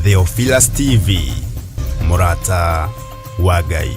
Theophilus TV, Murata wa Ngai.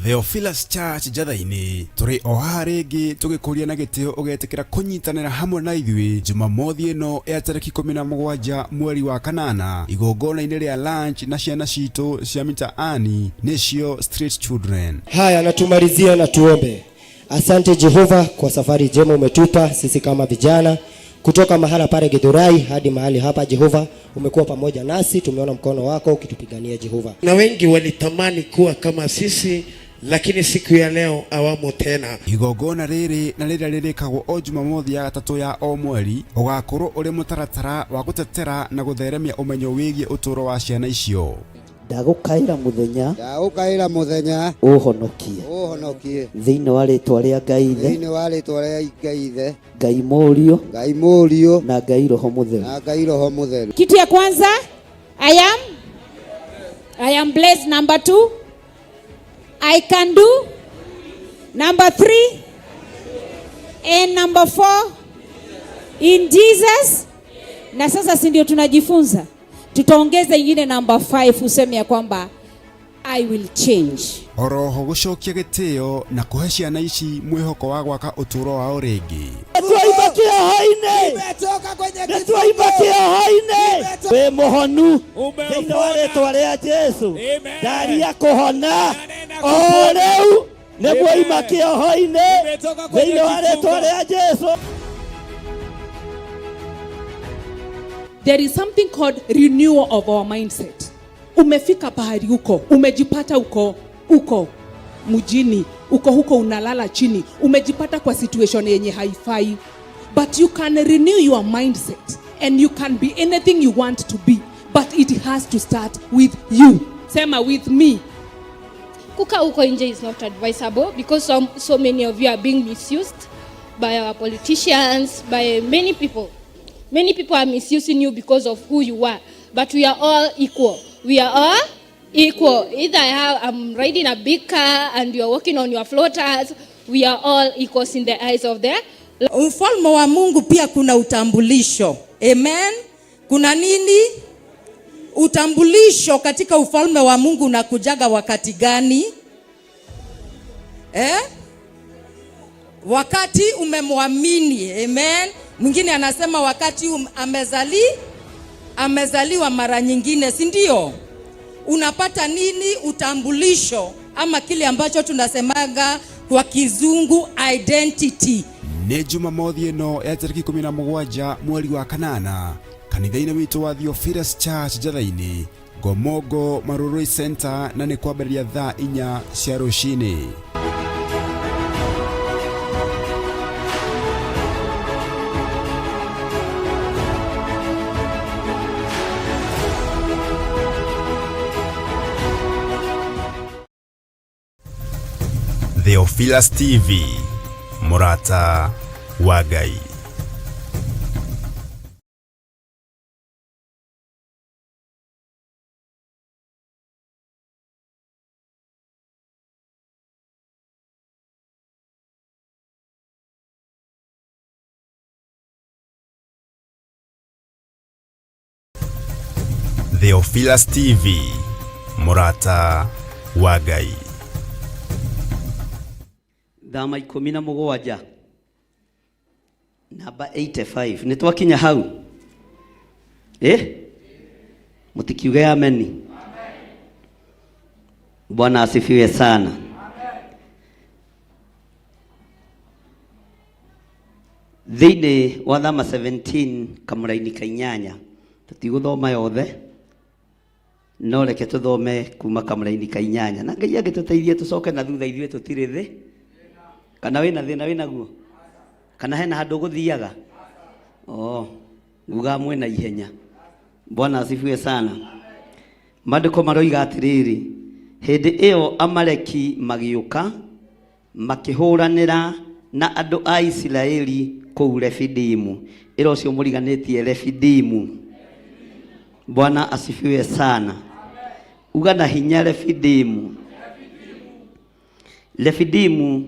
Theophilus Church Jathaini turi oharegi tugikuria na gitio ugetekera kunyitanira hamwe na ithui Jumamothi ino ya tariki 17 mweri wa kanana igongona-ini ria lunch na ciana citu cia mitaani nicio Street Children. Haya, natumalizia na tuombe. Asante Jehova kwa safari njema umetupa sisi kama vijana kutoka mahala pale Githurai hadi mahali hapa. Jehova, umekuwa pamoja nasi, tumeona mkono wako ukitupigania Jehova. Na wengi walitamani kuwa kama sisi, lakini siku ya leo awamo tena. Igongona riri na rira ririkagwo o Jumamothi ya gatatu ya o mweri ugakorwo uri mutaratara wa gutetera na gutheremia umenyo wigie uturo wa ciana icio. Ndagukaira muthenya uhonokie thiini wa ritwa ria Ngai Ithe Ngai Murio na Ngai Roho Mutheru. Kitu ya kwanza, I am blessed. Number 2, I can do. Number 3, and number 4, in Jesus. Na sasa si ndio tunajifunza, tutaongeza ingine number 5, useme ya kwamba I will change. Oroho gucokia gitio na kuhe ciana ici mwihoko wa gwaka uturo wao ringi. Tuibakia haine we muhonu thiini wa ritwa ria Jesu ndaria kuhona o riu niguo imakia haine thiini wa ritwa ria Jesu. There is something called renewal of our mindset. Umefika pahali huko, umejipata uko mjini, huko unalala chini, umejipata kwa situation yenye haifai, but you can renew your mindset and you can be anything you want to be, but it has to start with you. Sema with me. Kuka huko nje is not advisable because so many of you are being misused by our politicians, by many people. Many people are misusing you because of who you are, but we are all equal. We are all equal. Either I'm riding a big car and you are walking on your floaters, we are all equals in the eyes of the Ufalme wa Mungu pia kuna utambulisho. Amen. Kuna nini? Utambulisho katika ufalme wa Mungu unakujaga wakati gani? Wakati umemwamini. Amen. Mwingine anasema wakati amezaliwa mara nyingine, si ndio? Unapata nini? Utambulisho, ama kile ambacho tunasemaga kwa kizungu identity. Ni Jumamothi ino ya tariki 17 mweri wa kanana kanitha-ini witu wa Theophilus Church Jathaini Gomogo Marurui Center, na ni kwambĩrĩria thaa 4 cia rũcinĩ. Theophilus TV, Murata wa Ngai. Theophilus TV, Murata wa Ngai. Thama 17 namba 85 nitwakinya hau mutikiuge ameni. Bwana asifiwe sana. Thiini wa thama 17 kamuraini ka 8 tutiguthoma yothe, no reke tuthome kuma kamuraini ka 8 na Ngai agituteithia tucoke na thutha ithuĩ tutire thi. Kana wina thina wina guo? Kana hena handu guthiaga? Nguga mwena ihenya. Bwana asifiwe sana. Maandiko maroiga atiriri, hindi iyo Amaleki magiuka makihuranira na andũ a Isiraeli kũu Refidimu. Ĩro cio mũriganĩtie Refidimu. Bwana asifiwe sana. Uga na hinya Refidimu. Refidimu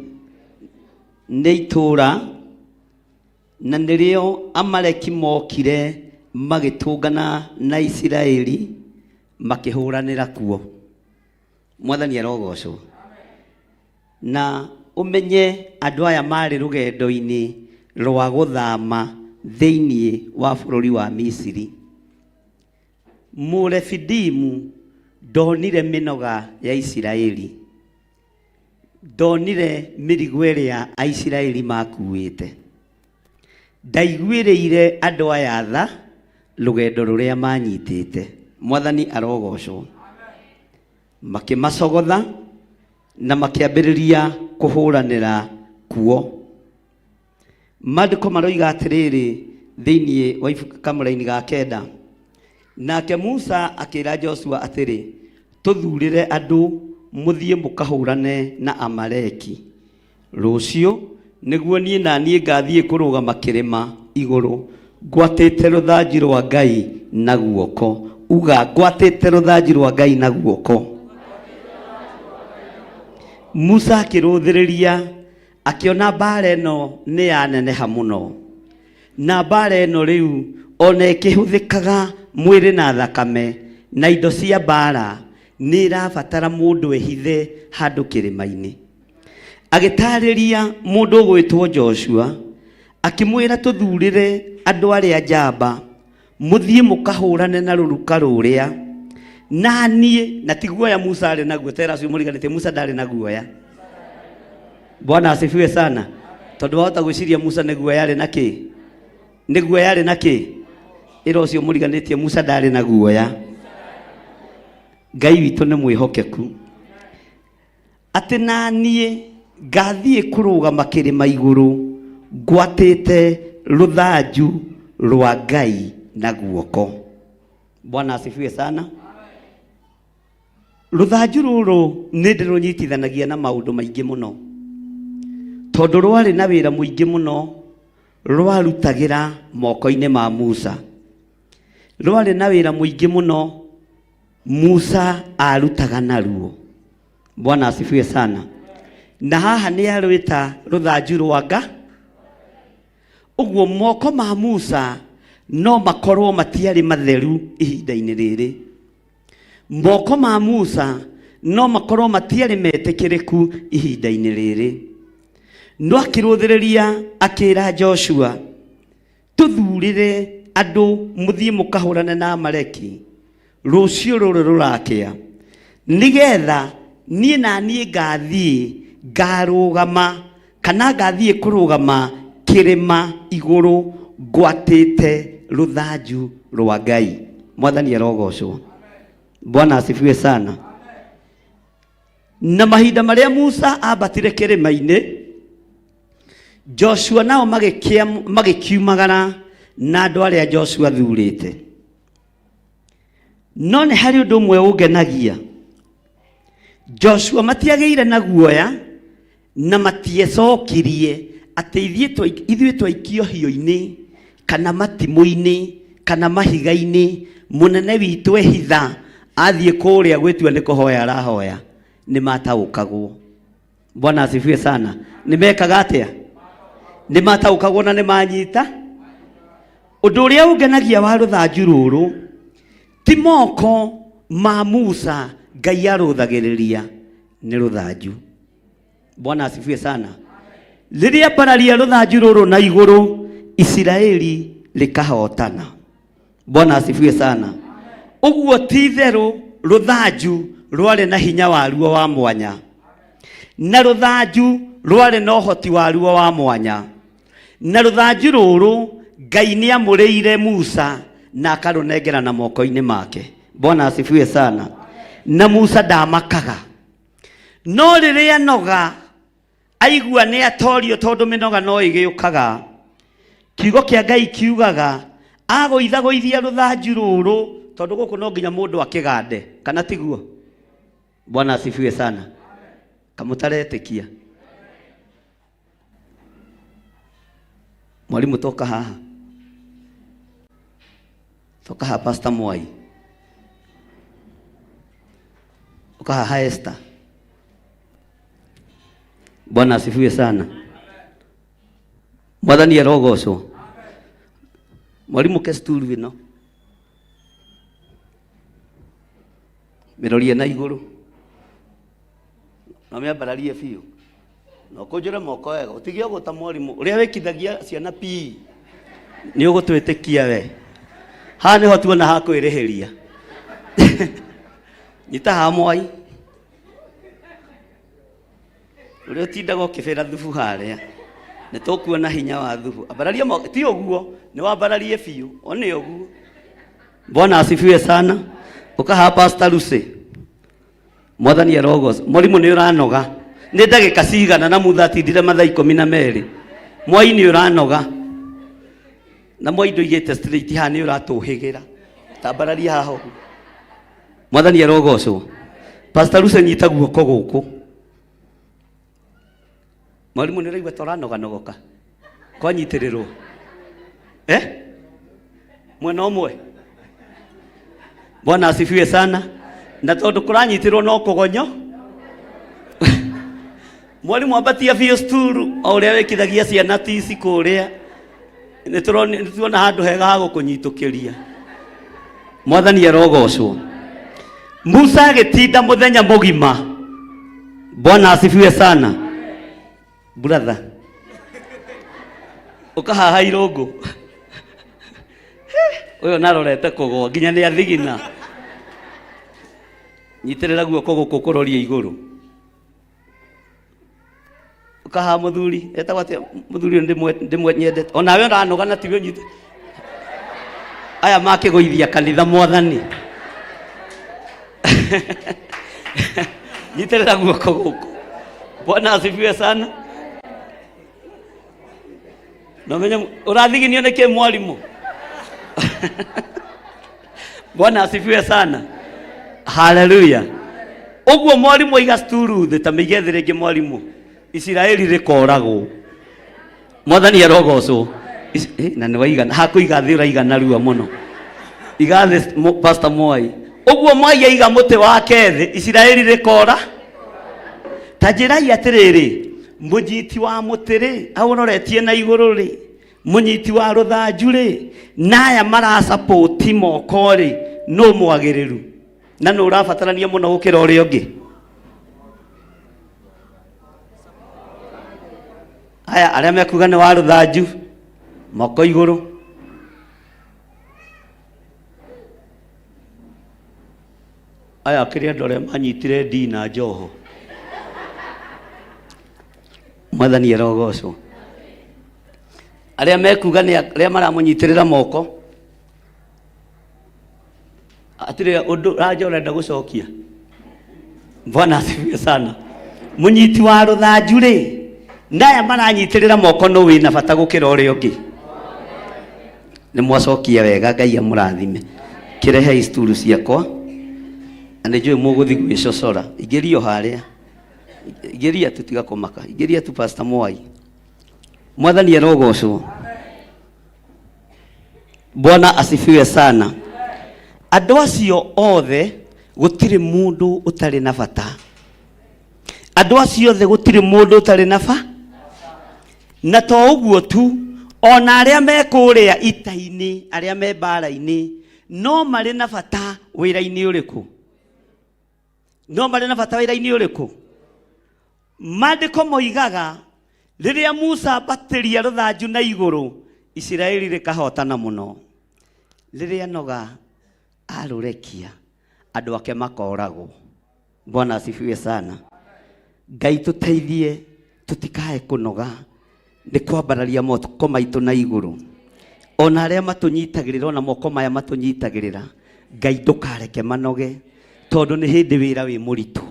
nĩ itũũra na nĩrĩo Amaleki mokire magĩtũngana na Isiraeli makĩhũranĩra kuo. Mwathani arogocwo. Na umenye andũ aya marĩ rũgendo-inĩ rwa gũthama thĩinĩ wa bũrũri wa Misiri. Mũrefidimu ndonire mĩnoga ya Isiraeli, ndonire mĩrigo ĩrĩa Aisiraeli makuĩte, ndaiguĩrĩire andũ aya tha rũgendo rũrĩa manyitĩte. Mwathani arogocwo. Makĩmacogotha na makĩambĩrĩria kũhũranĩra kuo. Maandĩko maroiga atĩrĩrĩ thĩinĩ wa ibuku kamũra-inĩ ga 9, nake Musa akĩra Joshua atĩrĩ, tũthurĩre andũ mũthiĩ mũkahũrane na Amaleki. Rũciũ nĩguo niĩ na niĩ ngathiĩ kũrũgama kĩrĩma igũrũ ngwatĩte rũthanju rwa Ngai na guoko. Uga ngwatĩte rũthanju rwa Ngai na guoko. Musa akĩrũthĩrĩria akĩona mbara ĩno nĩ yaneneha mũno, na mbara ĩno rĩu ona ĩkĩhũthĩkaga mwĩrĩ na thakame na indo cia mbara nĩ ĩrabatara mũndũ ehithe handũ kĩrĩma-inĩ. Agĩtarĩria mũndũ ũgwĩtwo Joshua akĩmwĩra tũthurĩre andũ arĩa njamba mũthiĩ mũkahũrane na rũruka rũrĩa, na niĩ na ti guoya Musa arĩ naguo. Tera cio mũriganĩtie Musa ndarĩ na guoya. Bwana asifiwe sana. Tondũ wahota gwĩciria Musa nĩ guoya arĩ na kĩ? Nĩ guoya arĩ na kĩ? Ĩro cio mũriganĩtie Musa ndarĩ na guoya. Ngai witũ nĩ mwĩhokeku. Atĩ na niĩ ngathiĩ kũrũgama kĩrĩma igũrũ ngwatĩte rũthanju rwa Ngai na guoko. Bwana asifiwe sana. Rũthanju rũrũ nĩ ndĩrũnyitithanagia na maũndũ maingĩ mũno, tondũ rwarĩ na wĩra mũingĩ mũno rwarutagĩra moko-inĩ ma Musa. Rwarĩ na wĩra mũingĩ mũno Musa arutaga naruo. Bwana asifiwe sana. Na haha nĩ arwĩta rũthanju rwa Ngai. Ũguo moko ma Musa no makorwo matiarĩ matheru ihinda-inĩ rĩrĩ. Moko ma Musa no makorwo matiarĩ metĩkĩrĩku ihinda-inĩ rĩrĩ. No akĩrũthĩrĩria akĩra Joshua, tũthurĩre andũ mũthiĩ mũkahũrane na Amaleki rũciũ rũrũ rũrakĩa, nĩgetha niĩ na niĩ ngathiĩ ngarũgama kana ngathiĩ kũrũgama kĩrĩma igũrũ ngwatĩte rũthanju rwa Ngai. Mwathani arogocwo. Bwana asifiwe sana. Na mahinda marĩa Musa ambatire kĩrĩma-inĩ, Joshua nao magĩkiumagara na andũ arĩa Joshua thurĩte. No nĩ harĩ ũndũ ũmwe ũngenagia. Joshua matiagĩire na guoya na matiecekirie atĩ ithuĩ twaikio hiũ-inĩ kana matimũ-inĩ kana mahiga-inĩ, mũnene witũ ehitha athiĩ kũrĩa gwĩtua nĩ kũhoya arahoya. Nĩ mataũkagwo. Bwana asifiwe sana. Nĩ mekaga atĩa? Nĩ mataũkagwo na nĩ manyita. Ũndũ ũrĩa ũngenagia wa rũthanju rũrũ ti moko ma Musa Ngai arũthagĩrĩria, nĩ rũthanju. Bwana asifiwe sana. Rĩrĩa mbararia rũthanju rũrũ na igũrũ, Isiraeli rĩkahotana. Bwana asifiwe sana. Ũguo ti itherũ rũthanju rwarĩ na hinya waruo wa mwanya, na rũthanju rwarĩ na ũhoti waruo wa mwanya, na rũthanju rũrũ Ngai nĩ amũrĩire Musa na akarũnengera na moko-inĩ make. Bwana asifiwe sana. Na Musa ndamakaga. No rĩrĩa noga aigua nĩ atorio, tondũ mĩnoga no ĩgĩũkaga, kiugo kĩa Ngai kiugaga agũithagũithia rũthanju rũrũ, tondũ gũkũ no nginya mũndũ akĩgande, kana tiguo? Bwana asifiwe sana. Kamũtaretĩkia. Mwalimu toka haha. Toka haha Pastor Mwai. Toka haha Esther. Bwana asifiwe sana. Mwathani arogocwo. Mwalimu Kesturu wino. Mirorie na iguru. Na miambararie biũ. No kũnjũre moko wega. Ũtige gũta mwalimu. Ũrĩa wĩkithagia ciana PE. Nĩ ũgũtwĩtĩkia we. Haha nĩho tuona ha kwĩrĩhĩria. Nyita haha Mwai. Ũrĩa ũtindaga ũkĩbĩra thubu harĩa. Nĩ tũkuona hinya wa thubu. Ambararie moko. Ti ũguo. Nĩ wambararie biũ. O nĩ ũguo. Bwana asifiwe sana. Ukaha Pastor Lucy. Mwathani arogocwo. Mwalimu nĩ ũranoga. Nĩ ndagĩka cigana na mutha atindire mathaa 12. Mwai nĩ ũranoga. Na Mwai ndoigĩte straight haha nĩ ũratũhĩgĩra. Tambararia haha. Mwathani arogocwo. Pastor Lucy nyita guoko gũkũ. Mwalimu nĩ ũraigua ta ũranoga nogoka. Kwanyitĩrĩrwo. Mwena ũmwe. Bwana asifiwe sana. Na tondu kuranyitirwo no kugonyo. Mwalimu ambatia biũ sturu o ũrĩa wĩkithagia ciana tici kũrĩa. Nĩ tuona handũ hega ha gũkũnyitũkĩria. Mwathani arogocwo. Musa agĩtinda mũthenya mũgima. Bwana asifiwe sana. Brother. Ukahaha irũngũ. Ũyũ narorete kũgwa nginya nĩ athigina. Nyitĩrĩra guoko gũkũ kũroria igũrũ. Ukahaha mũthuri. Etagwo atĩa mũthuri ndĩmwe nyendete. Ona we ũranoga na tiwe nyite. Aya makĩgũithia kanitha Mwathani. Nyitĩrĩra guoko gũkũ. Bwana asifiwe sana. No menye ũrathiginio nĩkĩ mwalimu? Bwana asifiwe sana. Hallelujah. Uguo mwalimu aiga sturu thĩ ta mĩigethĩ rĩngĩ mwalimu. Isiraeli rĩkoragwo. Mwathani arogocwo. Na nĩ waigana. Hakũiga thĩ ũraigana rua mũno. Iga thĩ Pastor Mwai. Uguo Mwai aiga mũtĩ wake thĩ. Isiraeli rĩkora. Ta njĩrai atĩrĩrĩ. Mũnyiti wa mũtĩ rĩ. Hau ũroretie na igũrũ rĩ. Mũnyiti wa rũthanju rĩ. Naya marasapoti moko rĩ. No mwagĩrĩru. Na nũ ũrabatarania mũno gũkĩra ũrĩa ũngĩ. Aya arĩa mekuga nĩ wa rũthanju. Moko igũrũ. Aya kĩrĩa andũ arĩa manyitire Dina Njoho. Mwathani arogocwo. Arĩa mekuga nĩ arĩa maramũnyitĩrĩra moko. Atire ũndũ raja ũrenda gũcokia. Bwana asifiwe sana. Mũnyiti wa rũthanju rĩ. Ndaya maranyitĩrĩra moko no wĩna bata gũkĩra ũrĩa ũngĩ. Nĩ mwacokia wega Ngai amũrathime. Kĩrehe isturu ciakwa. Na nĩnjũĩ mũgũthi gwĩcocora. Ingĩrio harĩa. Ingĩria tutiga kũmaka. Ingĩria tu Pastor Mwai. Mwathani arogocwo. Bwana asifiwe sana. Andũ acio othe gũtirĩ mũndũ ũtarĩ na bata. Andũ acio othe gũtirĩ mũndũ ũtarĩ na bata. Na to ũguo tu, ona arĩa me kũrĩa ita-inĩ, arĩa me mbara-inĩ, no marĩ na bata wĩra-inĩ ũrĩkũ? No marĩ na bata wĩra-inĩ ũrĩkũ? Maandĩko moigaga rĩrĩa Musa ambatĩria rũthanju na igũrũ, Isiraeli rĩkahotana mũno. Rĩrĩa noga arũrekia, andũ ake makoragwo. Bwana asifiwe sana. Ngai tũteithie tũtikae kũnoga. Nĩ kwambararia moko maitũ na igũrũ. Ona arĩa matũnyitagĩrĩra, ona moko maya matũnyitagĩrĩra, Ngai ndũkareke manoge, tondũ nĩ hĩndĩ wĩra wĩ mũritũ.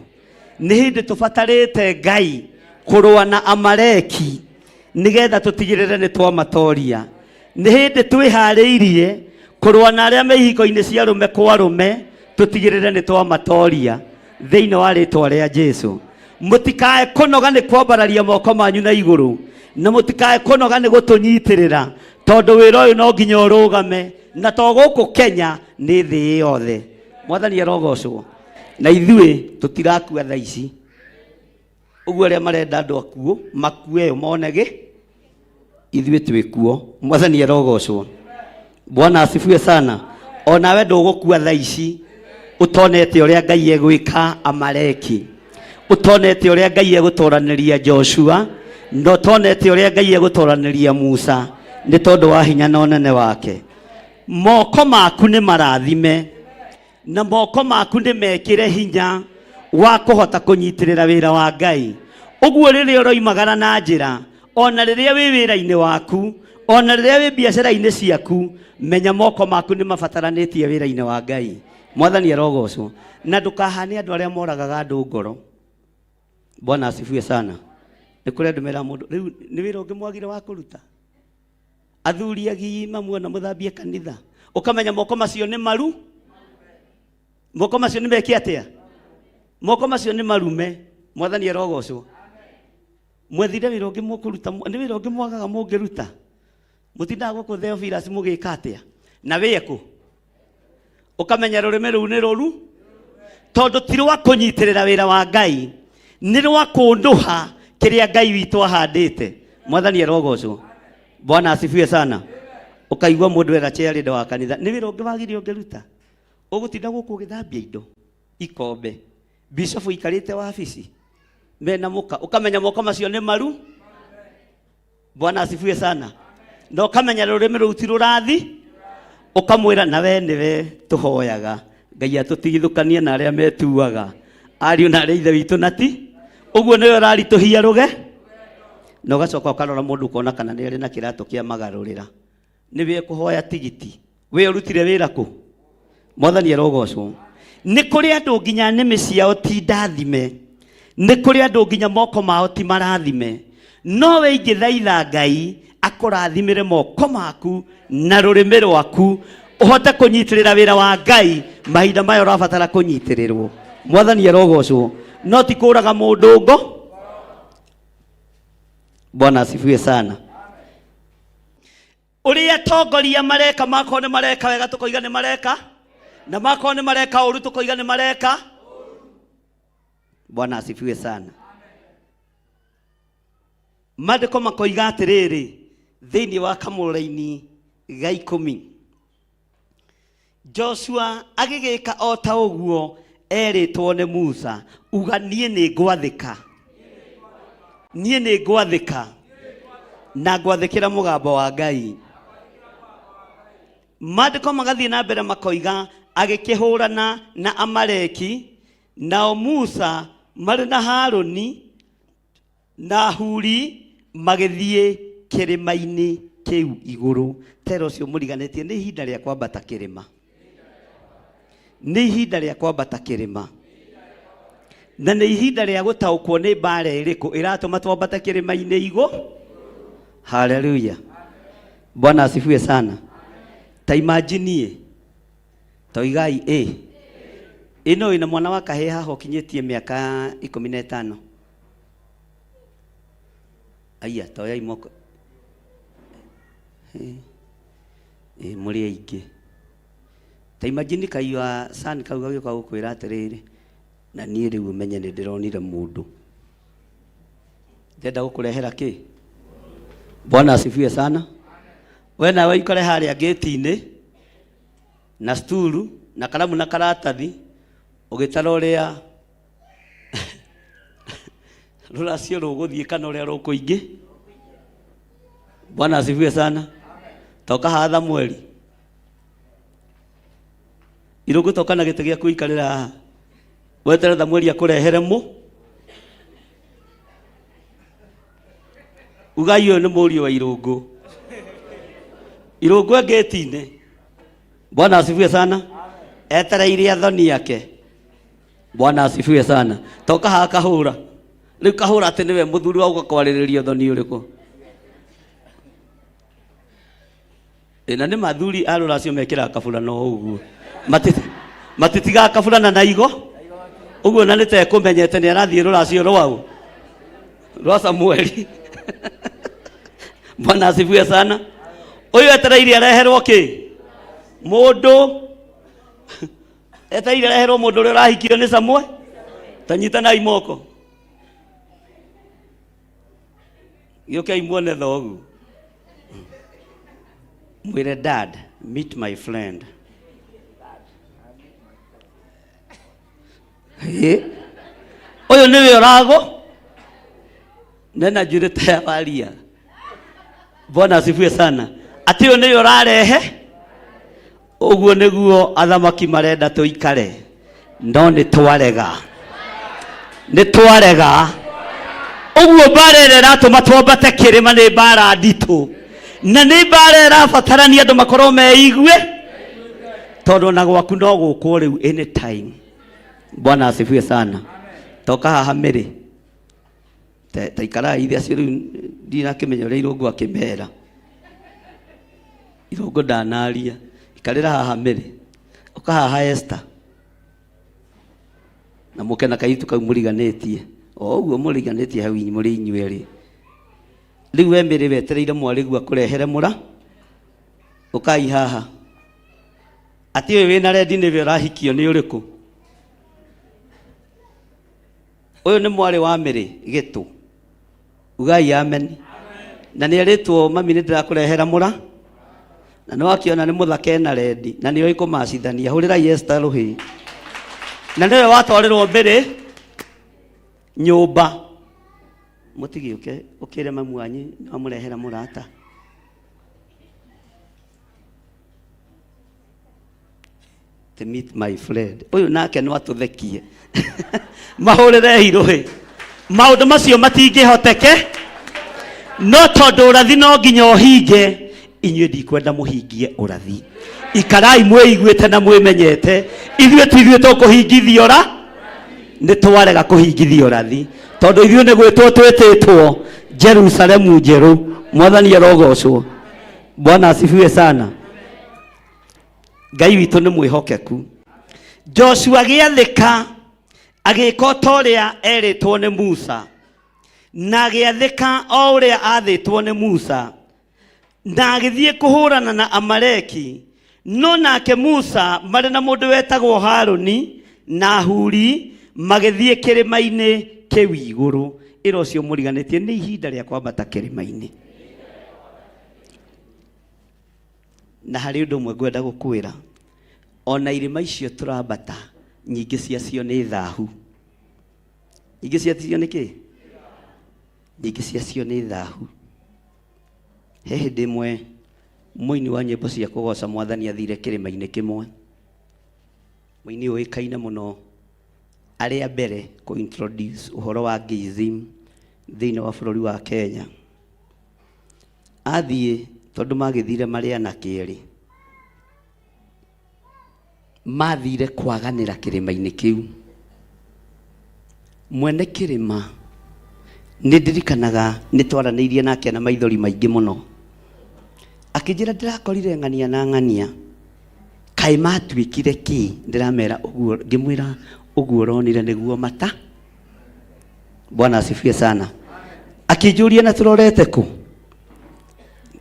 Nĩ hĩndĩ tũbatarĩte Ngai kũrũa na Amaleki nĩgetha tũtigĩrĩre nĩ twamatoria. Nĩ hĩndĩ twĩharĩirie kũrũa na arĩa me ihiko-inĩ cia arũme kwa arũme, tũtigĩrĩre nĩ twamatoria thĩinĩ wa rĩtwa rĩa Jesũ. Mũtikae kũnoga nĩ kwambararia moko manyu na igũrũ. na mutikae kunoga ni gutunyitirira tondu wira uyu no nginya urugame na to guku Kenya ni thi yothe. Mwathani arogocwo. Na ithuĩ tutirakua thaa ici uguo aria marenda andu akuo makue yo monege ithuĩ twĩkuo. Mwathani arogocwo. Bwana asifiwe sana. Ona we ndũgũkua thaa ici utonete uria Ngai egwika Amaleki, utonete uria Ngai egũtoraniria Joshua, no tonete uria Ngai egũtoraniria Musa nĩ tondũ wa hinya na ũnene wake. Moko maku nĩ marathime na moko maku nĩ mekĩre hinya wa kũhota kũnyitirĩra wĩra wa Ngai. Ũguo rĩrĩa ũroimagara na njĩra, ona rĩrĩa wĩ wĩra-inĩ waku, ona rĩrĩa wĩ biacara-inĩ ciaku, menya moko maku nĩ mabataranĩtie wĩra-inĩ wa Ngai. Mwathani arogocwo. Na ndũkahane andũ arĩa moragaga andũ ngoro. Bwana asifiwe sana. Nĩ kũrĩ andũ mera mũndũ rĩu nĩ wĩra ũngĩ mwagire wa kũruta. Athuri agima muona mũthambie kanitha. Ũkamenya moko macio nĩ maru. Moko macio nĩ meki atĩa? Moko macio nĩ marume. Mwathani arogocwo. Mwethire wĩra ũngĩ mũkũruta, nĩ wĩra ũngĩ mwagaga mũngĩruta. Mũtindaga gũkũ Theophilus mũgĩka atĩa? Na wĩekũ? Ukamenya rũrĩmĩ rũu nĩ rũru tondũ ti rwa kũnyitĩrĩra wĩra wa Ngai, nĩ rwa kũndũha kĩrĩa Ngai witũ ahandĩte. Mwathani arogocwo. Bwana asifiwe sana. Ukaigua mũndũ wega chairleader wa kanitha, nĩ wĩra ũngĩ wagire ũngĩruta. Ũgũtinda gũkũ ũgĩthambia indo ikombe, bishop ikarĩte wabici mena muka, ukamenya moko macio nĩ maru. Bwana asifiwe sana. Na ukamenya rũrĩmĩ rũu ti rũrathi, ukamwĩra na we nĩwe tũhoyaga Ngai atũtigithũkanie na arĩa metuaga ariũ na arĩa ithe witũ nati. Ũguo nĩwe ũraritũhia rũge, na ũgacoka ũkarora mũndũ ũkona kana nĩ arĩ na kĩratũ kĩa magarũrĩra. Nĩwe kũhoya tigiti, we ũrutire wĩra kũ? Mwathani arogocwo. Nĩ kũrĩ andũ nginya nĩmĩ ciao ti ndathime, nĩ kũrĩ andũ nginya moko mao ti marathime, no we ingĩthaitha Ngai akũrathimĩre moko maku na rũrĩmĩ rwaku uhote kũnyitĩrĩra wĩra wa Ngai mahinda maya ũrabatara kũnyitĩrĩrwo. Mwathani arogocwo. No ti kũraga mũndũ ngo. Bwana asifiwe sana. Uria tongoria mareka makone mareka wega tukoiga nĩ mareka, na makone mareka ũru tukoiga nĩ mareka. Bwana asifiwe sana. Maandĩko makoiga atĩrĩrĩ thĩinĩ wa Kamũra-inĩ ga 10, Joshua agĩgĩka o ta ũguo erĩtwo nĩ Musa, uga niĩ nĩ ngwathĩka, niĩ nĩ ngwathĩka na ngwathĩkĩra mũgambo wa Ngai. Maandĩko magathiĩ na mbere makoiga agĩkĩhũrana na Amaleki, nao Musa marĩ na Harũni na Huri magĩthiĩ kĩrĩma-inĩ kĩu igũrũ. Tera ũcio mũriganĩtie nĩ ihinda rĩa kwambata kĩrĩma, nĩ ihinda rĩa kwambata kĩrĩma, na nĩ ihinda rĩa gũtaũkwo nĩ mbara ĩrĩkũ ĩratũma twambate kĩrĩma-inĩ igũrũ. Haleluya. Bwana asifiwe sana. Ta imagine toigai ino ina mwana wa kahĩĩ haha ũkinyĩtie mĩaka 15. Aya toya imoko muri aingĩ. Ta imagine kaiwa san kau gagĩũka gũkwĩra atĩrĩrĩ, na niĩ rĩu ũmenye nĩ ndĩronire mũndũ ndenda gũkũrehera kĩ. Bwana asifiwe sana. We nawe ikare harĩa gate-inĩ na stulu na karamu na karatathi ũgĩtara ũrĩa rũracio rũgũthiĩ kana ũrĩa rũkũingĩ. Bwana asifiwe sana. Toka hatha mweri irũgũtoka na gĩtĩ gĩaku ikarĩra haha weterera mweri akũrehere mũ ugai ũyũ nĩ mũriũ wa irũngũ. Irũngũ gate-inĩ. Bwana asifiwe sana. Etereire athoni yake. Bwana asifiwe sana. Toka haha kahũra rĩu kahũra atĩ nĩwe mũthuri wa gũkwarĩrĩria thoni ũrĩkũ. Na nĩ mathuri a rũracio mekĩraga kabũrana o ũguo matitigaga kabũrana na igo ũguo, na nĩtekũmenyete nĩ arathiĩ rũracio rwau rwa Samueli. Bwana asifiwe sana. Uyu etereire areherwo ki mundu etereire areherwo mundu uria urahikio ni Samuel. Tanyitanai moko giokai muone thogu mwire dad meet my friend. Uyu niwe urago nena jurita ya waria. Bwana asifiwe sana. Ati uyu niwe urarehe uguo niguo athamaki marenda tuikare no ni twarega uguo barere ratuma twambate kirima ni bara nditu na ni bara rabatarania andu makorwo meigue tondu na gwaku no gukwo riu anytime. Bwana asifiwe sana. Toka haha miri taikara ithe acio riu ndina kimenya ria irungu akimera irungu ndanaria ikarira haha miri uka haha Esther na mukena kaitu kau muriganetie oguo muriganetie hau muri inyueri riu we miri wetereire mwarigu akurehere mura ukai haha ati we wina rendi niwe urahikio ni uriku uyu ni mwari wa miri gitu ugai amen na ni aritwo mami ni ndirakurehera mura na no akiona ni muthake na rendi na ni oiko macithania hurira Esther ruhi na niwe watwarirwo mbere nyumba mutigi ukire mamu anyu no murehera murata to meet my friend. Uyu nake no atuthekie mahurire hiruhi maundu macio matingihoteke no tondu urathi no nginya uhinge. Inyuĩ ndikwenda muhingie urathi. Ikarai mwĩiguĩte na mwĩmenyete ithuĩ tithuĩ tũkũhingithio nĩ twarega kũhingithio ũrathi tondũ ithuĩ nĩ gwĩtwo twĩtĩtwo Jerusalemu njerũ. Mwathani arogocwo. Bwana asifiwe sana. Ngai witũ nĩ mwĩhokeku. Joshua agĩathĩka agĩka ta ũrĩa erĩtwo nĩ Musa na agĩathĩka o ũrĩa athĩtwo nĩ Musa na agĩthiĩ kũhũrana na Amaleki. No nake Musa marĩ na mũndũ wetagwo Haruni na Huri magĩthiĩ kĩrĩma-inĩ kĩu igũrũ. Ĩro cio mũriganĩtie nĩ ihinda rĩa kwambata kĩrĩma-inĩ. Na harĩ ũndũ ũmwe ngwenda gũkwĩra, ona irĩma icio tũrambata nyingĩ ciacio nĩ thahu. Nyingĩ ciacio nĩ kĩ? Nyingĩ ciacio nĩ thahu. He hĩndĩ ĩmwe mũini wa nyĩmbo cia kũgoca Mwathani athire kĩrĩma-inĩ kĩmwe. Mũini ũĩkaine mũno arĩ a mbere kũ introduce ũhoro wa gayism thĩinĩ wa bũrũri wa Kenya. Athiĩ tondũ magĩthire marĩ anake erĩ, mathire kwaganĩra kĩrĩma-inĩ kĩu. Mwene kĩrĩma nĩ ndirikanaga nĩ twaranĩirie nake na maithori maingĩ mũno, akĩnjĩra ndĩrakorire ng'ania na ng'ania kaĩ matuĩkire kĩ. Ndĩramera ũguo, ngĩmwĩra ũguo ũronire nĩguo mata. Bwana asifiwe sana. Akĩnjũria na tũrorete kũ?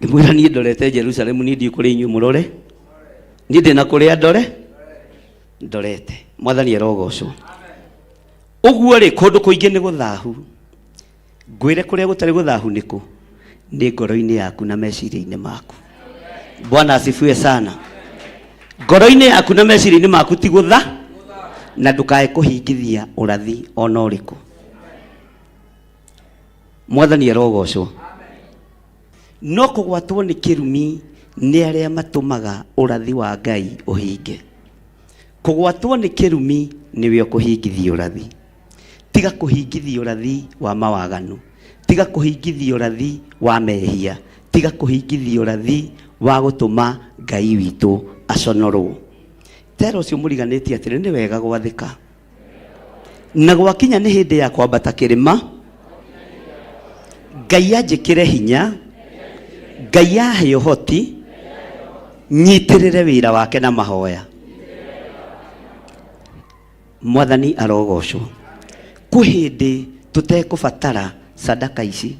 Ngĩmwĩra niĩ ndorete Jerusalemu, niĩ ndiĩ kũrĩ inyuĩ mũrore, niĩ ndĩ na kũrĩa ndorete. Mwathani arogocwo. Ũguo rĩ, kũndũ kũingĩ nĩ gũthahu. Ngwĩre kũrĩa gũtarĩ gũthahu nĩ kũ? Nĩ ngoro-inĩ yaku na meciria-inĩ maku. Bwana asifiwe sana. Ngoro-inĩ yaku na meciria-inĩ maku ti gũtha, na ndũkae kũhingithia ũrathi ona ũrĩkũ. Mwathani arogocwo. No kũgwatwo nĩ kĩrumi nĩ arĩa matũmaga ũrathi wa Ngai ũhinge. Kũgwatwo nĩ kĩrumi nĩwe ũkũhingithia ũrathi. Tiga kũhingithia ũrathi wa mawaganu, tiga kũhingithia ũrathi wa mehia, tiga kũhingithia ũrathi wa gũtũma Ngai witũ aconorwo. Tero ũcio mũriganĩtie atĩrĩ nĩ wega gwathĩka na gwakinya nĩ hĩndĩ ya kwambata kĩrĩma. Ngai anjĩkĩre hinya, Ngai ahe ũhoti, nyitĩrĩre wĩra wake na mahoya. Mwathani arogocwo. Kwĩ hĩndĩ tũtekũbatara sadaka ici,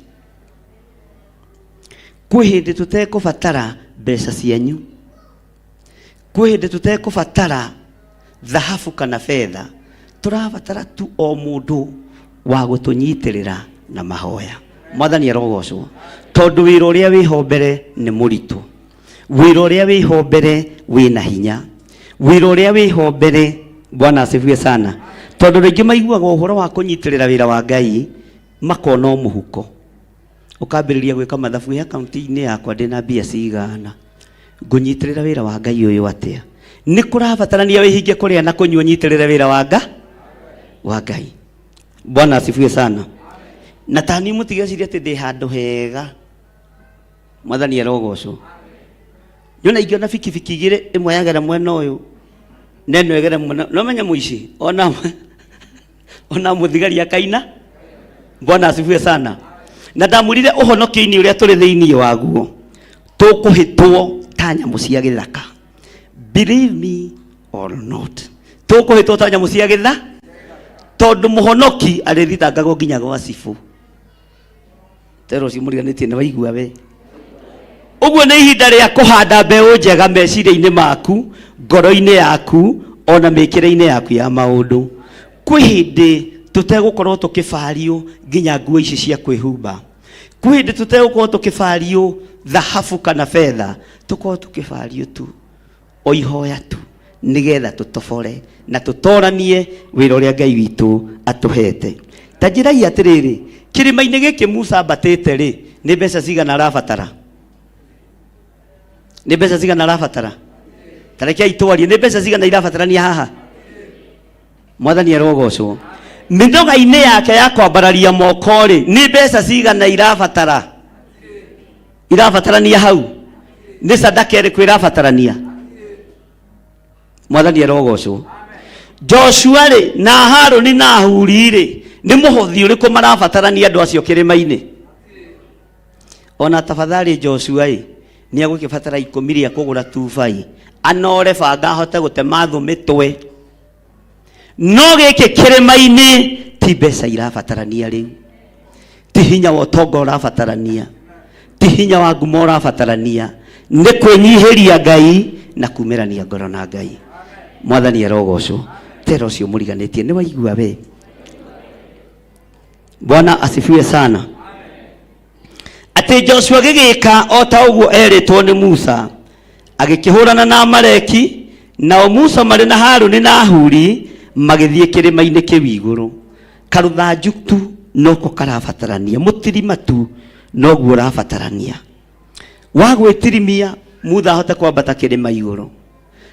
kwĩ hĩndĩ tũtekũbatara mbeca cianyu, kwĩ hĩndĩ tũtekũbatara thahabu kana fedha, tũrabatara tu o mũndũ wa gũtũnyitĩrĩra na mahoya. Mwathani arogocwo, tondũ wĩra ũrĩa wĩho mbere nĩ mũritũ, wĩra ũrĩa wĩho mbere wĩna hinya, wĩra ũrĩa wĩho mbere. Bwana asifiwe sana. Tondũ rĩngĩ maiguaga ũhoro wa kũnyitĩrĩra wĩra wa Ngai makona mũhuko, ũkambĩrĩria gwĩka mathabu ya akaunti-inĩ yakwa ndĩna mbia cigana, ngũnyitĩrĩra wĩra wa Ngai ũyũ atĩa? Nĩ kũrabatarania wĩhinge kũrĩa na kũnyua nyitĩrĩra wĩra wa Ngai. Bwana asifiwe sana. Na tani mũtigeciria atĩ ndĩ handũ hega. Mwathani arogocwo. Nyona ingĩona bikibiki igĩrĩ, ĩmwe yagera mwena ũyũ, neno egere mwena, no menya mũici ona mũthigari akaina. Bwana asifiwe sana. Na ndamwĩrire ũhonokio-inĩ ũrĩa tũrĩ thĩinĩ waguo tũkũhĩtwo ta nyamũ cia gĩthaka. Believe me or not, tũkũhĩtwo ta nyamũ cia gĩthaka, tondũ mũhonoki arĩthitangagwo nginya gwa cibũ. Tero ũcio mũriganĩtie nĩ waigua we. Ũguo nĩ ihinda rĩa kũhanda mbeũ njega meciria-inĩ maku, ngoro-inĩ yaku, ona mĩkĩre-inĩ yaku ya maũndũ. Kwĩ hĩndĩ tũtegũkorwo tũkĩbario nginya nguo ici cia kwĩhumba. Kwĩ hĩndĩ tũtegũkorwo tũkĩbario thahabu kana fedha, tũkorwo tũkĩbario tu o ihoya tu, nĩgetha tũtobore na tũtoranie wĩra ũrĩa Ngai witũ atũhete. Ta njĩrai atĩrĩrĩ, kĩrĩma-inĩ gĩkĩ Musa ambatĩte rĩ, nĩ mbeca cigana arabatara? Nĩ mbeca cigana arabatara? Tarekei twarie, nĩ mbeca cigana irabatarania haha? Mwathani arogocwo. Mĩnoga-inĩ yake ya kwambararia moko rĩ, nĩ mbeca cigana irabatara? Irabatarania hau? Nĩ sadaka ĩrĩkũ irabatarania? Mwathani arogocwo. Joshua rĩ na Harũni na Huri rĩ, nĩ mũhothi ũrĩkũ marabatarania andũ acio kĩrĩma-inĩ? Ona tafadhali Joshua rĩ, nĩ agũkĩbatara 10 rĩa kũgũra tubai, anore banga ahote gũtema thũ mĩtwe. No gĩkĩ kĩrĩma-inĩ ti mbeca irabatarania rĩu, ti hinya wa ũtonga ũrabatarania, ti hinya wa ngumo ũrabatarania, nĩ kwĩnyihĩria Ngai na kumĩrania ngoro na Ngai. Mwathani arogocwo. Tero ũcio mũriganĩtie nĩ waigua we. Bwana asifiwe sana. Atĩ Joshua gĩgĩka o ta ũguo erĩtwo nĩ Musa, agĩkĩhũrana na Amaleki, nao Musa marĩ na Harũni na Huri magĩthiĩ kĩrĩma-inĩ kĩu igũrũ. Karũthanju tu noko karabatarania, mũtirima tu noguo ũrabatarania. Wa gwĩtirimia Musa ahote kwambata kĩrĩma igũrũ.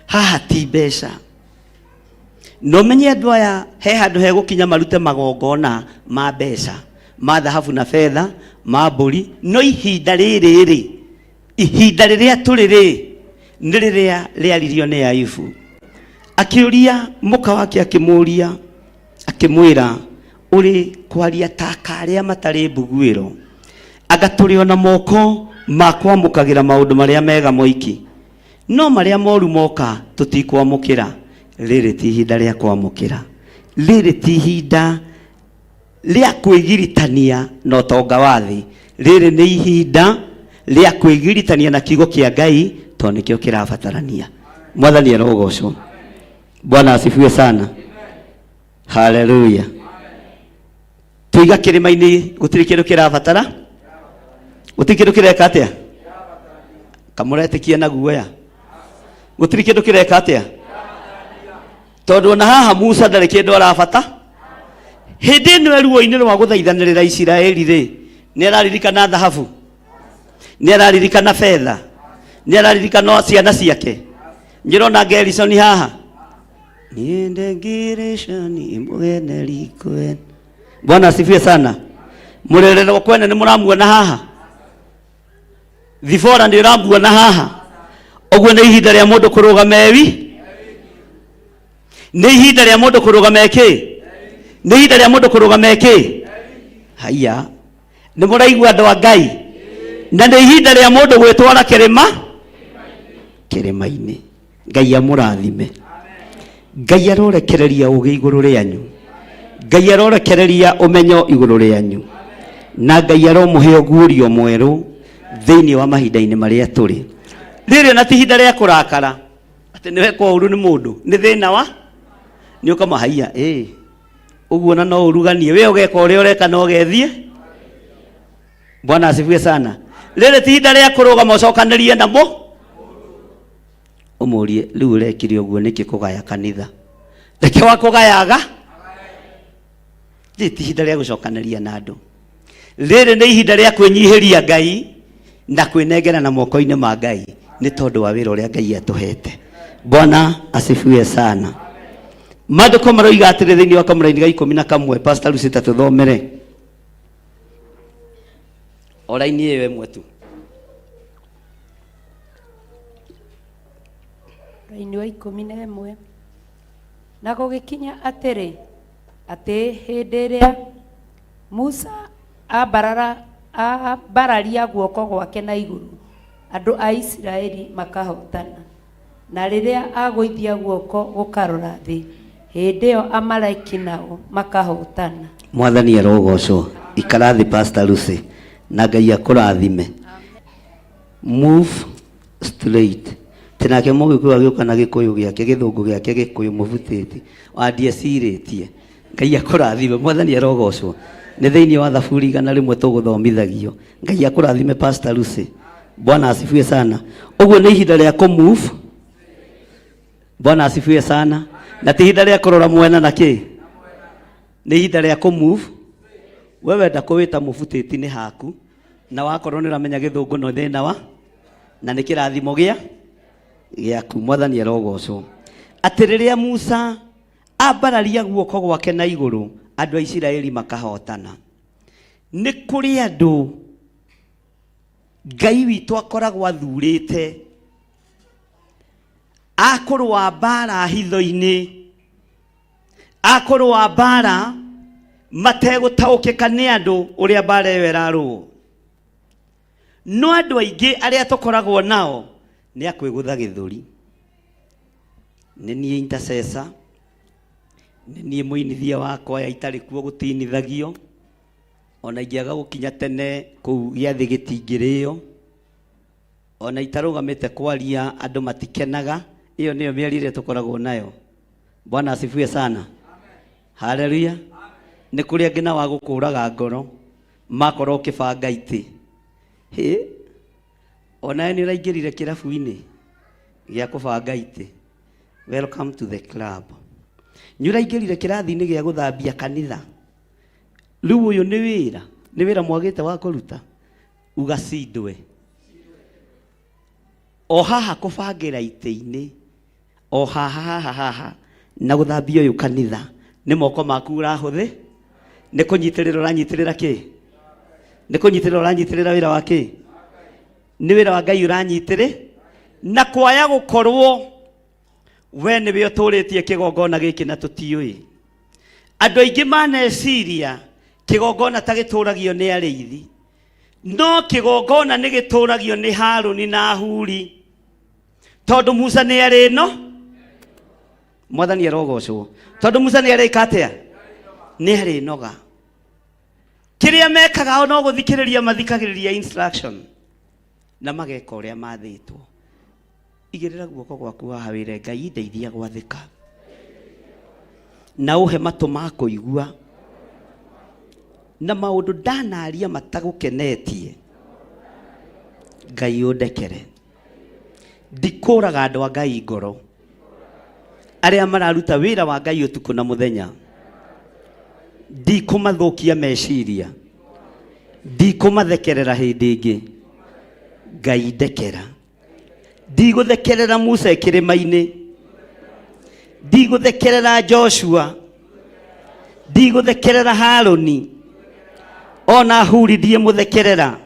Haha ti mbeca. No menye andũ aya he handũ hegũkinya marute magongona ma mbeca, ma thahabu na fedha, ma mbũri. No ihinda rĩrĩ, ihinda rĩrĩa tũrĩ nĩ rĩrĩa rĩaririo nĩ Ayubu. Akĩũria mũka wake, akĩmũria, akĩmwĩra, ũrĩ kwaria ta karĩa matarĩ mbuguĩro, agatũrĩ ona moko ma kwamũkagĩra maũndũ marĩa mega moiki, no marĩa moru moka tũtikwamũkĩra. Rĩrĩ ti ihinda rĩa kwamũkĩra, rĩrĩ ti ihinda rĩa kwĩgiritania na ũtonga wa thĩ, rĩrĩ nĩ ihinda rĩa kwĩgiritania na kiugo kĩa Ngai, tondũ nĩkĩo kĩrabatarania. Mwathani arogocwo. Bwana asifiwe sana. Haleluya. Tuiga kĩrĩma-inĩ gũtirĩ kĩndũ kĩrabatara, gũtirĩ kĩndũ kĩreka atĩa? Kamũretĩkia na guoya, gũtirĩ kĩndũ kĩreka atĩa? Tondũ ona haha Musa ndarĩ kĩndũ arabata. Hĩndĩ ĩno ruo-inĩ rwa gũthaithanĩrĩra Isiraeli rĩ, nĩ araririkana thahabu, nĩ araririkana fedha, nĩ araririkana ciana ciake. Nyirona Gerishoni haha, niende Gerishoni mũgeneri kwen. Bwana asifiwe sana. Mũrerero kwene nĩ mũramuona haha, Thibora nĩ ũramuona haha. Ũguo nĩ ihinda rĩa mũndũ kũrũgama ewi, nĩ ihinda rĩa mũndũ kũrũgama eki, nĩ ihinda rĩa mũndũ kũrũgama eki. Haya, nĩ mũraigua andũ a Ngai? Na nĩ ihinda rĩa mũndũ gwĩtwara kĩrĩma-inĩ. Ngai amũrathime. Ngai arorekereria ũgĩ igũrũ rĩanyu, Ngai arorekereria ũmenyo igũrũ rĩanyu, na Ngai aromũhe ũguũrio mwerũ, thiini wa mahinda-inĩ marĩa tũrĩ rĩrĩ na tihinda rĩa kũrakara atĩ nĩ wekwo ũru nĩ mũndũ nĩ thĩna wa nĩ ũkamahaia ũguo na no ũruganie we ũgeka ũrĩa ũreka no ũgethiĩ. Bwana asifiwe sana. Rĩrĩ tihinda rĩa kũrũgama ũcokanĩrie namo ũmũrie rĩu ũrekire ũguo nĩkĩ kũgaya kanitha reke wa kũgayaga rĩrĩ tihinda rĩa gũcokanĩria na andũ rĩrĩ nĩ ihinda rĩa kwĩnyihĩria Ngai na kwĩnengera na moko-inĩ ma Ngai nĩ tondũ wa wĩra ũrĩa Ngai atũhete. Bwana asifiwe sana. Maandĩko maroiga atĩrĩ thĩinĩ wa Kamũra-inĩ ga 11 Pastor Lucy tũthomere oraini ĩyo ĩmwe tu. Raini wa 11 na gũgĩkinya atĩrĩ atĩ hĩndĩ ĩrĩa Musa ambararia guoko gwake na igũrũ andũ a Isiraeli makahotana na rĩrĩa agũithia guoko gũkarora thĩ hĩndĩ ĩyo Amaleki nao makahotana. Mwathani arogocwo. Ikara thĩ Pastor Lucy na Ngai akũrathime. Move straight. Tinake Mũgĩkũyũ agĩũka na Gĩkũyũ gĩake Gĩthũngũ gĩake Gĩkũyũ mũbutĩti andiecirĩtie. Ngai akũrathime. Mwathani arogocwo. Nĩ thĩinĩ wa Thaburi 100 tũgũthomithagio. Ngai akũrathime Pastor Lucy. Bwana asifiwe sana. Ũguo nĩ ihinda rĩa kũmove. Bwana asifiwe sana. Na ti ihinda rĩa kũrora mwena na kĩ nĩ ihinda rĩa kũmove. Wewe ndakũwĩta mũbutĩti nĩ haku na wakorwo nĩ ũramenya Gĩthũngũ no thĩna wa na nĩ kĩrathimo gĩaku. Mwathani arogocwo. Atĩ rĩrĩa Musa ambararia guoko gwake na igũrũ andũ a Isiraeli makahotana. Nĩ kũrĩ andũ Ngai witũ akoragwo athurĩte akũrũa mbara hitho-inĩ akũrũa mbara mategũtaũkĩka nĩ andũ ũrĩa mbara ĩyo ĩrarũo. No andũ aingĩ arĩa tũkoragwo nao nĩ akwĩgũtha gĩthũri. Nĩ niĩ intercessor, nĩ niĩ mũinithia wakwa ya itarĩ kuo gũtinithagio, ona ingĩaga gũkinya tene kũu gĩathĩ gĩtingĩrĩo, ona itarũgamĩte kwaria andũ matikenaga. Iyo nĩyo mĩario ĩrĩa tũkoragwo nayo. Bwana asifiwe sana. Haleluya. Nĩ kũrĩ angĩ na wa gũkũraga ngoro makorwo kĩbanga itĩ. Ona nĩ ũraingĩrire kĩrabu-inĩ gĩa kũbanga itĩ. Welcome to the club. Nĩ ũraingĩrire kĩrathi-inĩ gĩa gũthambia kanitha. Rĩu ũyũ nĩ wĩra mwagĩte wa kũruta ugacindwe. O haha kũbangĩra itĩ-inĩ o haha na gũthambia ũyũ kanitha nĩ moko maku ũrahũthĩ. Nĩ kũnyitĩrĩra ũranyitĩrĩra kĩ? Nĩ kũnyitĩrĩra ũranyitĩrĩra wĩra wa kĩ? Nĩ wĩra wa Ngai ũranyitĩrĩ na kwaya gũkorwo we nĩwe ũtũrĩtie kĩgongona gĩkĩ na tũtiũĩ. Andũ aingĩ maneciria kĩgongona ta gĩtũragio nĩ arĩithi, no kĩgongona nĩ gĩtũragio nĩ Harũni na Huri, tondũ Musa nĩ arĩ no. Mwathani arogocwo. Tondũ Musa nĩ arĩ katĩa nĩ arĩ noga. Kĩrĩa mekaga o no gũthikĩrĩria mathikagĩrĩria instruction na mageka ũrĩa mathĩtwo. Igĩrĩra guoko gwaku haha wĩre Ngai ndeithia gwathĩka na ũhe matũ ma kũigua na maũndũ ndanaria matagũkenetie. Ngai ũndekere. Ndikũraga andũ a Ngai ngoro arĩa mararuta wĩra wa Ngai ũtukũ na mũthenya. Ndikũmathũkia meciria, ndikũmathekerera hĩndĩ ĩngĩ. Ngai ndekera. Ndigũthekerera Musa kĩrĩma-inĩ, ndigũthekerera Joshua, ndigũthekerera Harũni, ona Huri ndiĩmũthekerera,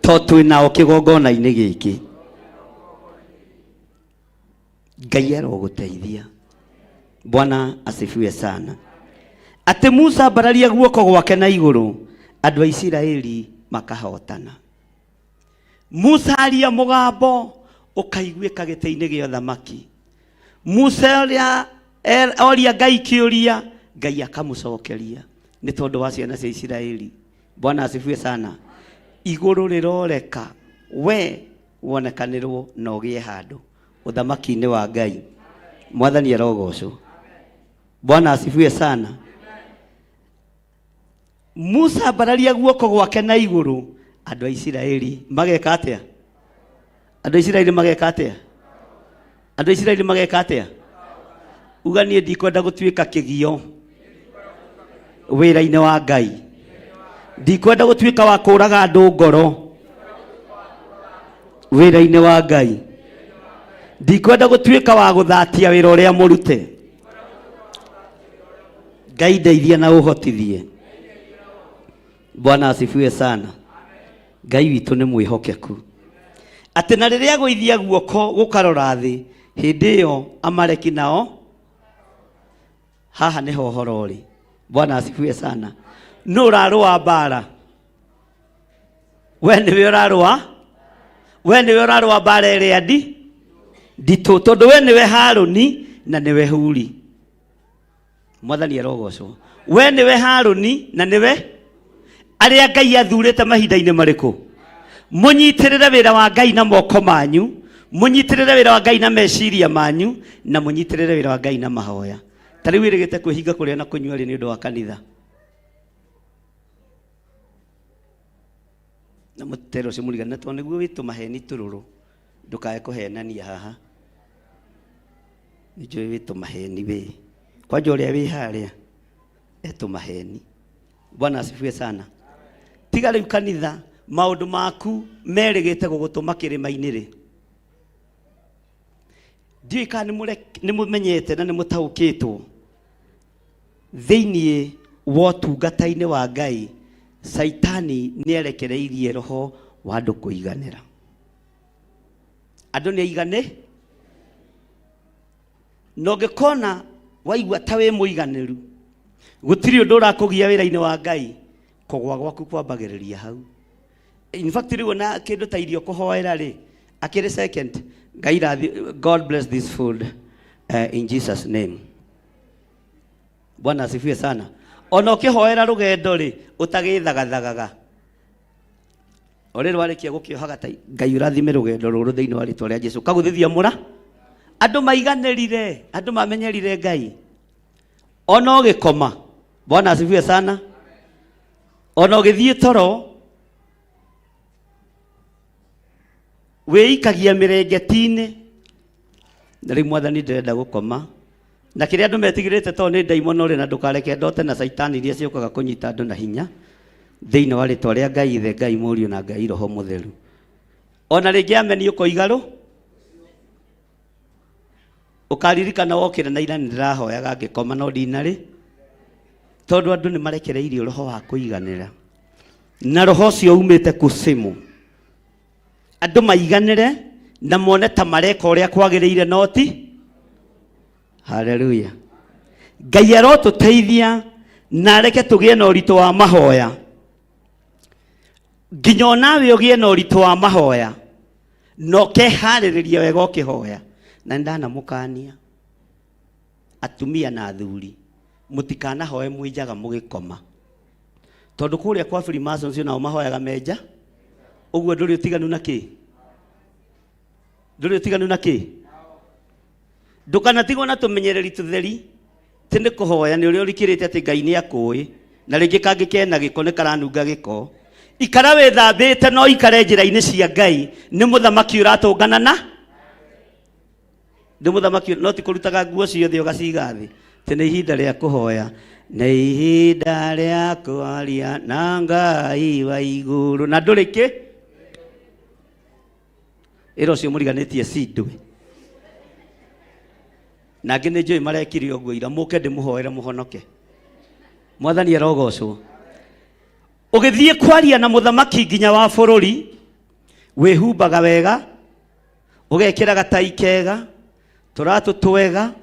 to twĩnao kĩgongona-inĩ gĩkĩ. Ngai arogũteithia. Bwana asifiwe sana. Atĩ Musa ambararia guoko gwake na igũrũ andũ a Isiraeli makahotana. Musa aria mũgambo ũkaiguĩka gĩtĩ-inĩ gĩa ũthamaki. Musa oria Ngai kĩũria, Ngai akamũcokeria nĩ tondũ wa ciana cia Isiraeli. Bwana asifiwe sana. igũrũ rĩroreka we wonekanĩrwo na ũgĩe handũ ũthamaki-inĩ wa Ngai. Mwathani arogocwo. Bwana asifiwe sana. Musa bararia guoko gwake na igũrũ, andũ a Isiraeli mageka atĩa? Andũ a Isiraeli mageka atĩa? Andũ a Isiraeli mageka atĩa? Uga niĩ ndikwenda gũtuĩka kĩgio wĩra-inĩ wa Ngai. Ndikwenda gũtuĩka wa kũraga andũ ngoro wĩra-inĩ wa Ngai. Ndikwenda gũtuĩka wa gũthatia wĩra ũrĩa mũrute. Ngai ndeithia na ũhotithie. Bwana asifiwe sana. Ngai witũ nĩ mwĩhokeku. Atĩ na rĩrĩa gũithia guoko gũkarora thĩ, hĩndĩ ĩyo Amaleki nao haha nĩho ũhoro ũrĩ. Bwana asifiwe sana. Nũ ũrarũa mbara? We nĩwe ũrarũa? We nĩwe ũrarũa mbara ĩrĩa nditũ, tondũ we nĩwe Harũni na nĩwe Huri. Mwathani arogocwo. We nĩwe Harũni na nĩwe arĩa Ngai athurĩte mahinda-inĩ marĩkũ? Mũnyitĩrĩre wĩra wa Ngai na moko manyu, mũnyitĩrĩre wĩra wa Ngai na meciria manyu, na mũnyitĩrĩre wĩra wa Ngai na mahoya. Ta rĩu wĩrĩgĩte kwĩhinga kũrĩa na kũnyua rĩ nĩ ũndũ wa kanitha. Na mũtero ũcio mũrigane tondũ nĩguo wĩtũ maheni tũrũrũ. Ndũkae kũhenania haha. Nĩnjũĩ wĩtũ maheni wĩ. Kwanja ũrĩa wĩ harĩa etũ maheni. Bwana asifiwe sana. Tiga rĩu kanitha maũndũ maku merĩgĩte gũgũtũma kĩrĩma-inĩ rĩ. Ndiũĩ kana nĩ mũmenyete na nĩ mũtaũkĩtwo thĩiniĩ wa ũtungata-inĩ wa Ngai, Saitani nĩ erekereirie roho wa andũ kũiganĩra. Andũ nĩ aigane? Na ũngĩkona waigua ta wĩ mũiganĩru, gũtirĩ ũndũ ũrakũgia wĩra-inĩ wa Ngai, kũgwa gwaku kwambagĩrĩria hau. In fact rĩu na kĩndũ ta irio kũhoera rĩ, akĩrĩ second, Ngai God bless this food in Jesus name. Bwana asifiwe sana. Ona ũkĩhoera rũgendo rĩ, ũtagĩthagathagaga. Orĩ rwarĩkia gũkĩohaga ta Ngai ũrathime rũgendo rũrũ thĩinĩ wa rĩtwa rĩa Jesũ. Kagũthithia mũra. Andũ maiganĩrire, andũ mamenyerire Ngai. Ona ũgĩkoma. Bwana asifiwe sana. Ona ũgĩthiĩ toro, wĩikagia mĩrengeti-inĩ. Na rĩu Mwathani ndĩrenda gũkoma. Na kĩrĩa andũ metigĩrĩte tondũ nĩ ndaimono rĩ, na ndũkareke ndote na Saitani iria ciũkaga kũnyita andũ na hinya thĩinĩ wa rĩtwa rĩa Ngai Ithe, Ngai Mũriũ na Ngai Roho Mũtheru. Ona rĩngĩ ameni ũkoigarũ, ũkaririkana wokĩra na ira nĩ ndĩrahoyaga ngĩkoma no ndinarĩ, tondũ andũ nĩ marekereirio roho wa kũiganĩra. Na roho ũcio umĩte kusimu. Andũ maiganĩre na mone ta mareka ũrĩa kwagĩrĩire noti. Hallelujah. Ngai arotũteithia na areke tũgĩe na ũritũ wa mahoya. Nginya onawe ũgĩe na ũritũ wa mahoya, na ũkeharĩrĩria wega ũkĩhoya. Na ndanamũkania atumia na athuri, mũtikanahoe mwĩnjaga mũgĩkoma, tondũ kũrĩa kwa Freemasons nao mahoyaga menja. Ũguo ndũrĩ ũtiganu na kĩ? Ndũrĩ ũtiganu na kĩ? Ndũkanatigwo na tũmenyereri tũtheri tĩ nĩ kũhoya nĩ ũrĩa ũrikĩrĩte atĩ Ngai nĩ akũĩ, na rĩngĩ kangĩ kena gĩko nĩ karanunga gĩko. Ikara wĩthambĩte no ikare njĩra-inĩ cia Ngai, nĩ mũthamaki ũratũngana na nĩ mũthamaki, no ti kũrutaga nguo ciothe ũgaciga thĩ. Tĩ nĩ ihinda rĩa kũhoya, nĩ ihinda rĩa kwaria na Ngai wa igũrũ. Na ndũrĩ kĩ? Ĩra ũcio mũriganĩtie cindwe. Nangĩ nĩ njũĩ marekire ũguo ira, mũke ndĩmũhoere mũhonoke. Mwathani arogocwo. Ũgĩthiĩ kwaria na mũthamaki nginya wa bũrũri, wĩhumbaga wega, ũgekĩra gatai kega, tũratũ twega,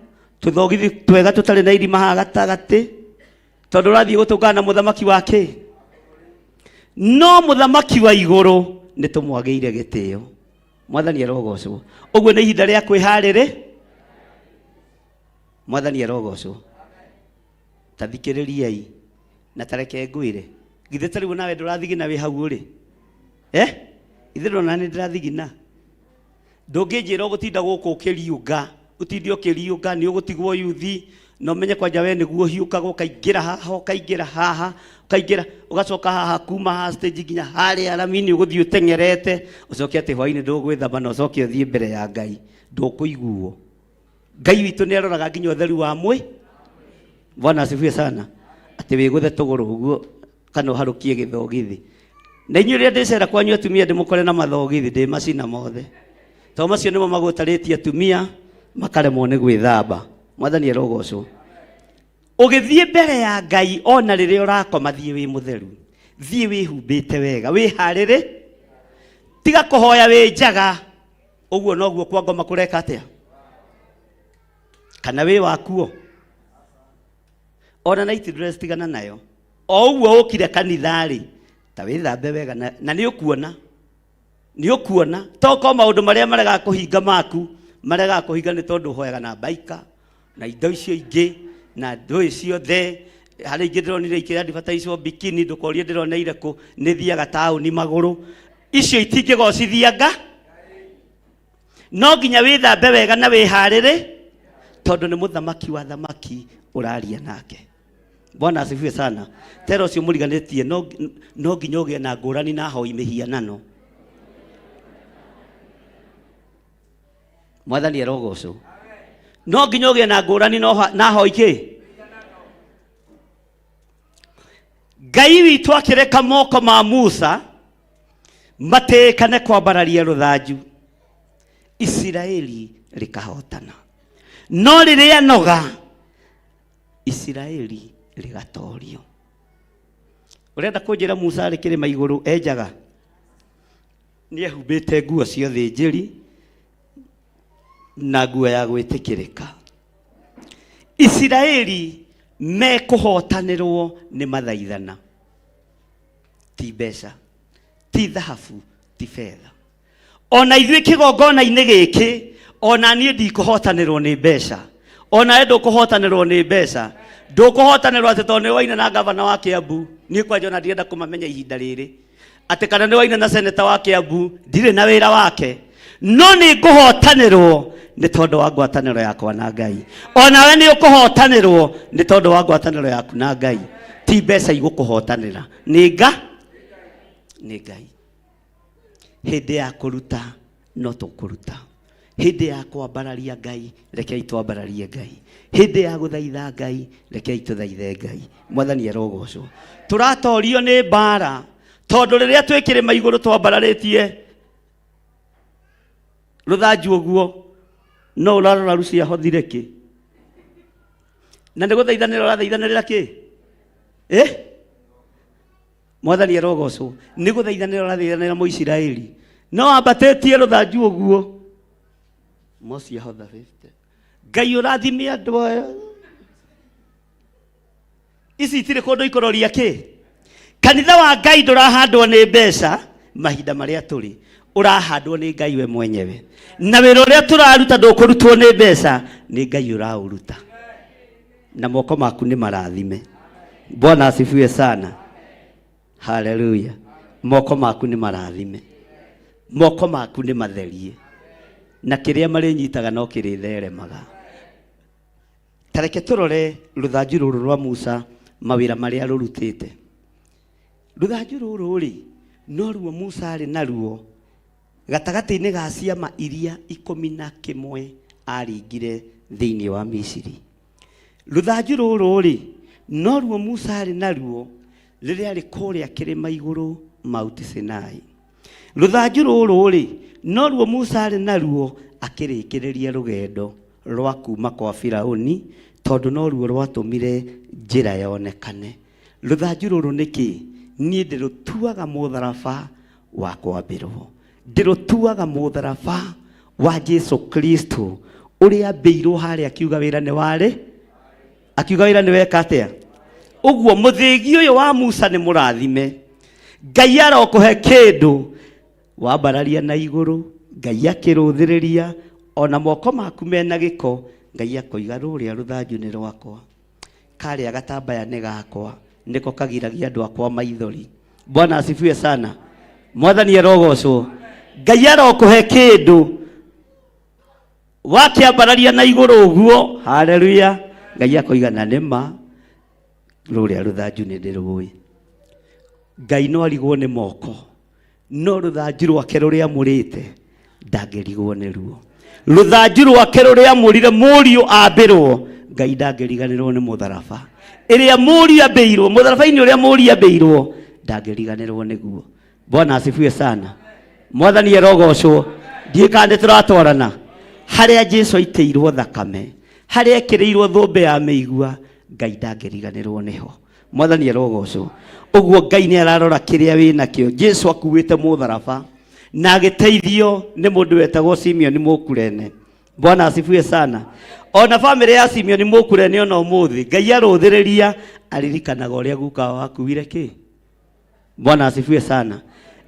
tũthogithi twega tũtarĩ na irima haha gatagatĩ, tondũ ũrathiĩ gũtũngana na mũthamaki wa kĩ? No mũthamaki wa igũrũ nĩ tũmwagĩire gĩtĩo. Mwathani arogocwo. Ũguo nĩ ihinda rĩa kwĩharĩrĩ. Mwathani arogocwo. Tathikĩrĩriai na tareke ngwĩre. Githĩ ta rĩu nawe ndũrathigina wĩ hau ũrĩ? Ithiro na nĩ ndĩrathigina. Ndũngĩnjĩra ũgũtinda gũkũ ũkĩriũnga, ũtinde ũkĩriũnga nĩ ũgũtigwo yuthi, no menye kwanja we nĩguo hiũkaga ũkaingĩra haha, ũkaingĩra haha, ũkaingĩra ũgacoka haha kuma haha stage nginya harĩa Aramini ũgũthiĩ ũtengerete, ũcoke atĩ hwaĩ-inĩ ndũgwĩthamba na ũcoke ũthiĩ mbere ya Ngai. Ndũkũiguo. Ngai witũ nĩ aroraga nginya ũtheru wa mwĩ. Bwana asifiwe sana. Atĩ wĩgũthe tũgũrũ ũguo kana ũharũkie gĩthogithi. Na inyuĩ rĩrĩa ndĩcera kwanyu atumia ndĩmũkore na mathogithi ndĩmacina mothe. Tondũ macio nĩmo magũtarĩtie atumia makaremwo nĩ gwĩthamba. Mwathani arogocwo. Ũgĩthiĩ mbere ya Ngai ona rĩrĩa ũrakoma thiĩ wĩ mũtheru. Thiĩ wĩhumbĩte wega, wĩharĩrĩ. Tiga kũhoya wĩ njaga. Ũguo noguo kwa ngoma kũreka atĩa? Kana wĩ wakuo. Ona night dress tigana nayo. O ũguo ũkire kanitha-rĩ, ta wĩthambe wega na nĩ ũkuona. Nĩ ũkuona. Toko maũndũ marĩa marega kũhinga maku, marega kũhinga nĩ tondũ ũhoyaga na baika, na indo icio ingĩ, na ndũĩ ciothe. Harĩ ingĩ ndĩronire ikĩadvertise bikini, ndũkorie ndĩrona irĩkũ, nĩ thiaga taũni magũrũ. Icio itingĩgocithia Ngai. No nginya wĩthambe wega na wĩharĩrĩ, tondũ nĩ mũthamaki wa thamaki ũraria nake. Bwana asifiwe sana. Tero ũcio mũriganĩtie no nginya ũgĩe na ngũrani na hoi mĩhianano. Mwathani arogocwo. No nginya ũgĩe na ngũrani na hoi kĩ? Ngai witũ akĩreka moko ma Musa matĩkane kwambararia rũthanju, Isiraeli rĩkahotana. No rĩrĩa noga Isiraeli rĩgatorio. Ũrenda kũnjĩra Musa arĩ kĩrĩma igũrũ enjaga? Nĩ ehumbĩte nguo cia ũthĩnjĩri na nguo ya gwĩtĩkĩrĩka. Isiraeli mekũhotanĩrwo nĩ mathaithana, ti mbeca, ti thahabu, ti fedha. Ona ithuĩ kĩgongona-inĩ gĩkĩ, ona niĩ ndikũhotanĩrwo nĩ mbeca, ona we ndũkũhotanĩrwo nĩ mbeca. Ndũkũhotanĩrwo atĩ tondũ nĩ waina na gavana wa Kiambu, niĩ kwanja ona ndienda kũmamenya ihinda rĩrĩ, atĩ kana nĩ waina na seneta wa Kiambu, ndirĩ na wĩra wake. No nĩ ngũhotanĩrwo nĩ tondũ wa ngwatanĩro yakwa na Ngai. Ona we nĩ ũkũhotanĩrwo nĩ tondũ wa ngwatanĩro yaku na Ngai. Ti mbeca igũkũhotanĩra, nĩ Ngai. Hĩndĩ ya kũruta no tũkũruta. Hĩndĩ ya kwambararia Ngai, rekei twambararie Ngai. Hĩndĩ ya gũthaitha Ngai, rekei tũthaithe Ngai. Mwathani arogocwo. Tũratorio nĩ mbara, tondũ rĩrĩa twĩkĩrĩma igũrũ twambararĩtie rũthanju ũguo, no ũrarora Rucia hothire kĩ? Na nĩ gũthaithanĩra ũrathaithanĩrĩra kĩ? Mwathani arogocwo. Nĩ gũthaithanĩra ũrathaithanĩra Mũisiraeli, no ambatĩtie rũthanju ũguo. Mosia hotha 50. Ngai ũrathime andũ aya. Ici itirĩ kũndũ ikũroria kĩ? Kanitha wa Ngai ndũrahandwo nĩ mbeca mahinda marĩa tũrĩ. Ũrahandwo nĩ Ngai we mwenyewe. Na wĩra ũrĩa tũraruta ndũkũrutwo nĩ mbeca, nĩ Ngai ũraũruta. Na moko maku nĩ marathime. Bwana asifiwe sana. Hallelujah. Moko maku nĩ marathime. Moko maku nĩ matherie. Na kĩrĩa marĩnyitaga no kĩrĩtheremaga. Tareke tũrore rũthanju rũrũ rwa Musa mawĩra marĩa rũrutĩte. Rũthanju rũrũ rĩ, no ruo Musa arĩ naruo gatagatĩ-inĩ ga ciama iria 11 aringire thĩinĩ wa Misiri. Rũthanju rũrũ rĩ, no ruo Musa arĩ naruo rĩrĩa arĩ kũrĩa kĩrĩma igũrũ Mount Sinai. Rũthanju rũrũ rĩ, no ruo Musa arĩ naruo akĩrĩkĩrĩria rũgendo rwa kuma kwa Firaũni, tondũ no ruo rwatũmire njĩra yonekane. Rũthanju rũrũ nĩkĩ? Niĩ ndĩrũtuaga mũtharaba wa kwambĩrwo, ndĩrũtuaga mũtharaba wa Jesu Kristo ũrĩa ambĩirwo harĩa akiuga wĩra nĩ warĩ, akiuga wĩra nĩ weka atĩa? Ũguo mũthĩgi ũyũ wa Musa nĩ mũrathime. Ngai arokũhe kĩndũ wambararia na igũrũ, Ngai akĩrũthĩrĩria, ona moko maku mena gĩko, Ngai akoiga rũrĩa rũthanju nĩ rwakwa, karĩa gatambaya nĩ gakwa, nĩko kagiragia andũ akwa maithori. Bwana asifiwe sana. mwathani arogocwo ngai arokuhe kindu wakiambararia na iguru uguo haleluya ngai akoigana nima ruria ruthanju ni ndirui ngai no arigwo ni moko no ruthanju rwake ruria amurite ndangirigwo ni ruo ruthanju rwake ruria amurire muriu ambirwo ngai ndangiriganirwo ni mutharaba iria muriu ambirwo mutharabaini uria muriu ambirwo ndangiriganirwo niguo. Bwana asifiwe sana. Mwathani arogocwo ndiikande turatwarana haria Jesu aiteirwo thakame haria ekirirwo thumbe ya meigua ngai ndangiriganirwo niho. Mwathani arogocwo uguo ngai ni ararora kiria wina kio. Jesu akuite mutharaba na agiteithio ni mundu wetagwo Simeon Mukurene. Bwana asifiwe sana. Ona family ya Simeon Mukurene ona umuthi ngai aruthiriria aririkanaga uria guka wakuire ki. Bwana asifiwe sana.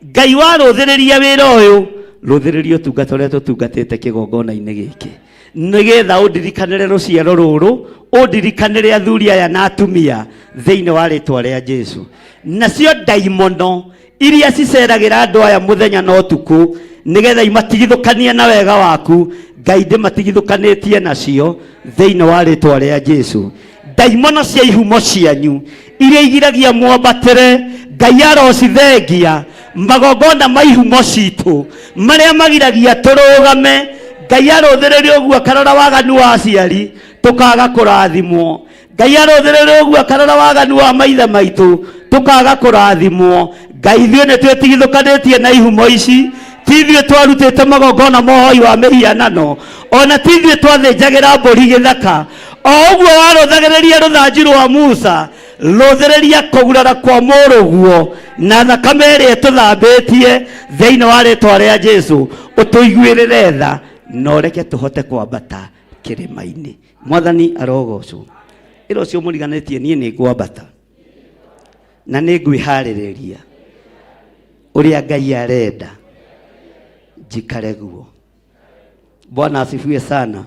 Ngai waruthiriria wira uyu ruthiririo tungata uria tutungatite kigongona-ini giki nigetha undirikanire ruciaro ruru undirikanire athuri aya na atumia thiini wa ritwa ria Jesu nacio daimono iria ciceragira andu aya muthenya na utuku nigetha imatigithukanie na wega waku ngai ndimatigithukanitie nacio thiini wa ritwa ria Jesu. Daimono cia ihumo cianyu iria igiragia mwambatire ngai arocithengia magongona maihumo citu maria magiragia turugame ngai aruthiriria uguo akarora waganu wa aciari tukaga kurathimwo ngai aruthiriria uguo akarora waganu wa maithe maitu tukaga kurathimwo ngai ithuĩ nĩ twĩtigithũkanĩtie na ihumo ici tithuĩ twarutĩte magongona mohoi wa mĩhianano ona tithuĩ twathĩnjagĩra mbũri gĩthaka o ũguo waruthagĩrĩria rũthanju rwa Musa ruthiriria kugurara kwa mũrũguo na thakame ĩrĩa tũthambĩtie thĩinĩ wa rĩtwa rĩa Jesu ũtũiguĩrĩre tha na ũreke tũhote kwambata kĩrĩma-inĩ. Mwathani arogocwo. Ĩra ũcio mũriganĩtie niĩ nĩ ngwambata na nĩ ngwĩharĩrĩria ũrĩa Ngai arenda njikare guo. Bwana asifiwe sana.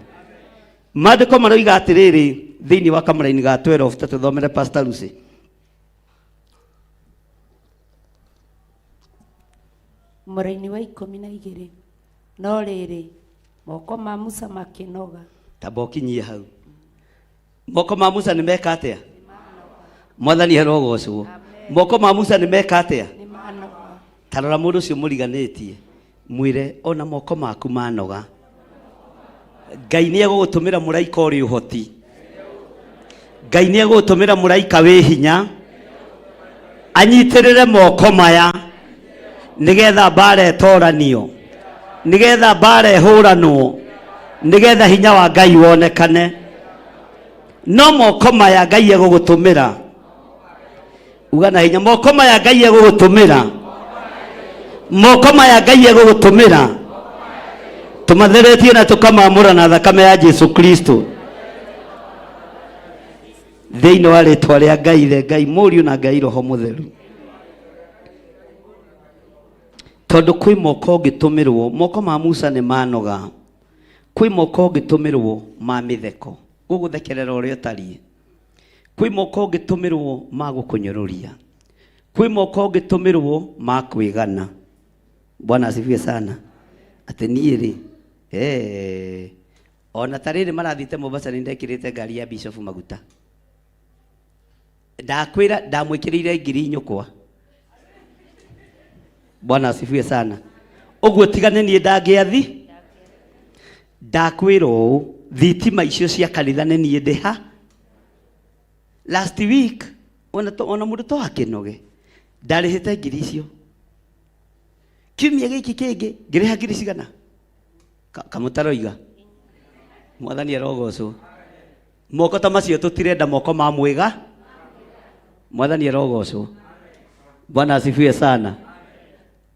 Maandĩko maroiga atĩrĩrĩ thĩinĩ wa kamũra-inĩ ga 12 tũthomere Pastor Lucy. Mũra-inĩ wa 12 no rĩrĩ moko ma Musa makĩnoga. Tamba ũkinyie hau. Moko ma Musa nĩ meka atĩa? Mwathani arogocwo. Moko ma Musa nĩ meka atĩa? Tarora mũndũ ũcio mũriganĩtie mwĩre ona moko maku manoga Ngai nĩ egũgũtũmĩra mũraika ũrĩ ũhoti. Ngai nĩ egũgũtũmĩra mũraika wĩ hinya anyitĩrĩre moko maya nigetha mbara ĩtoranio nigetha mbara ĩhũranwo nigetha hinya wa Ngai wonekane. No moko maya Ngai egũgũtũmĩra uga na hinya moko maya Ngai egũgũtũmĩra moko maya Ngai egũgũtũmĩra tumatheretie na tukamamũra na thakame ya Jesu Kristo thĩinĩ wa rĩtwa rĩa Ngai the Ngai Mũriũ na Ngai Roho Mũtheru. Tondũ kwĩ moko ũngĩtũmĩrwo moko ma Musa nĩ manoga kwĩ moko ũngĩtũmĩrwo ma mĩtheko gũgũthekerera ũrĩa ũtariĩ kwĩ moko ũngĩtũmĩrwo ma gũkũnyũrũria kwĩ moko ũngĩtũmĩrwo ma kwĩgana. Bwana asifiwe sana. Atĩ niĩ rĩ ona tarĩrĩ marathite Mombasa nĩ ndekĩrĩte ngari ya Bishop maguta ndakwĩra ndamwĩkĩrĩire ngiri nyũkwa. Bwana asifiwe sana. Ũguo tigane niĩ ndangĩathi ndakwĩra ũũ thitima icio cia kanitha nĩ niĩ ndĩha. Last week ona mũndũ to akĩnoge ndarĩhĩte ngiri icio kiumia gĩkĩ kĩngĩ ngĩrĩha ngiri cigana kamũtaroiga. Mwathani arogocwo. Moko ta macio tũtirenda moko ma mwĩga. Mwathani arogocwo. Bwana asifiwe sana.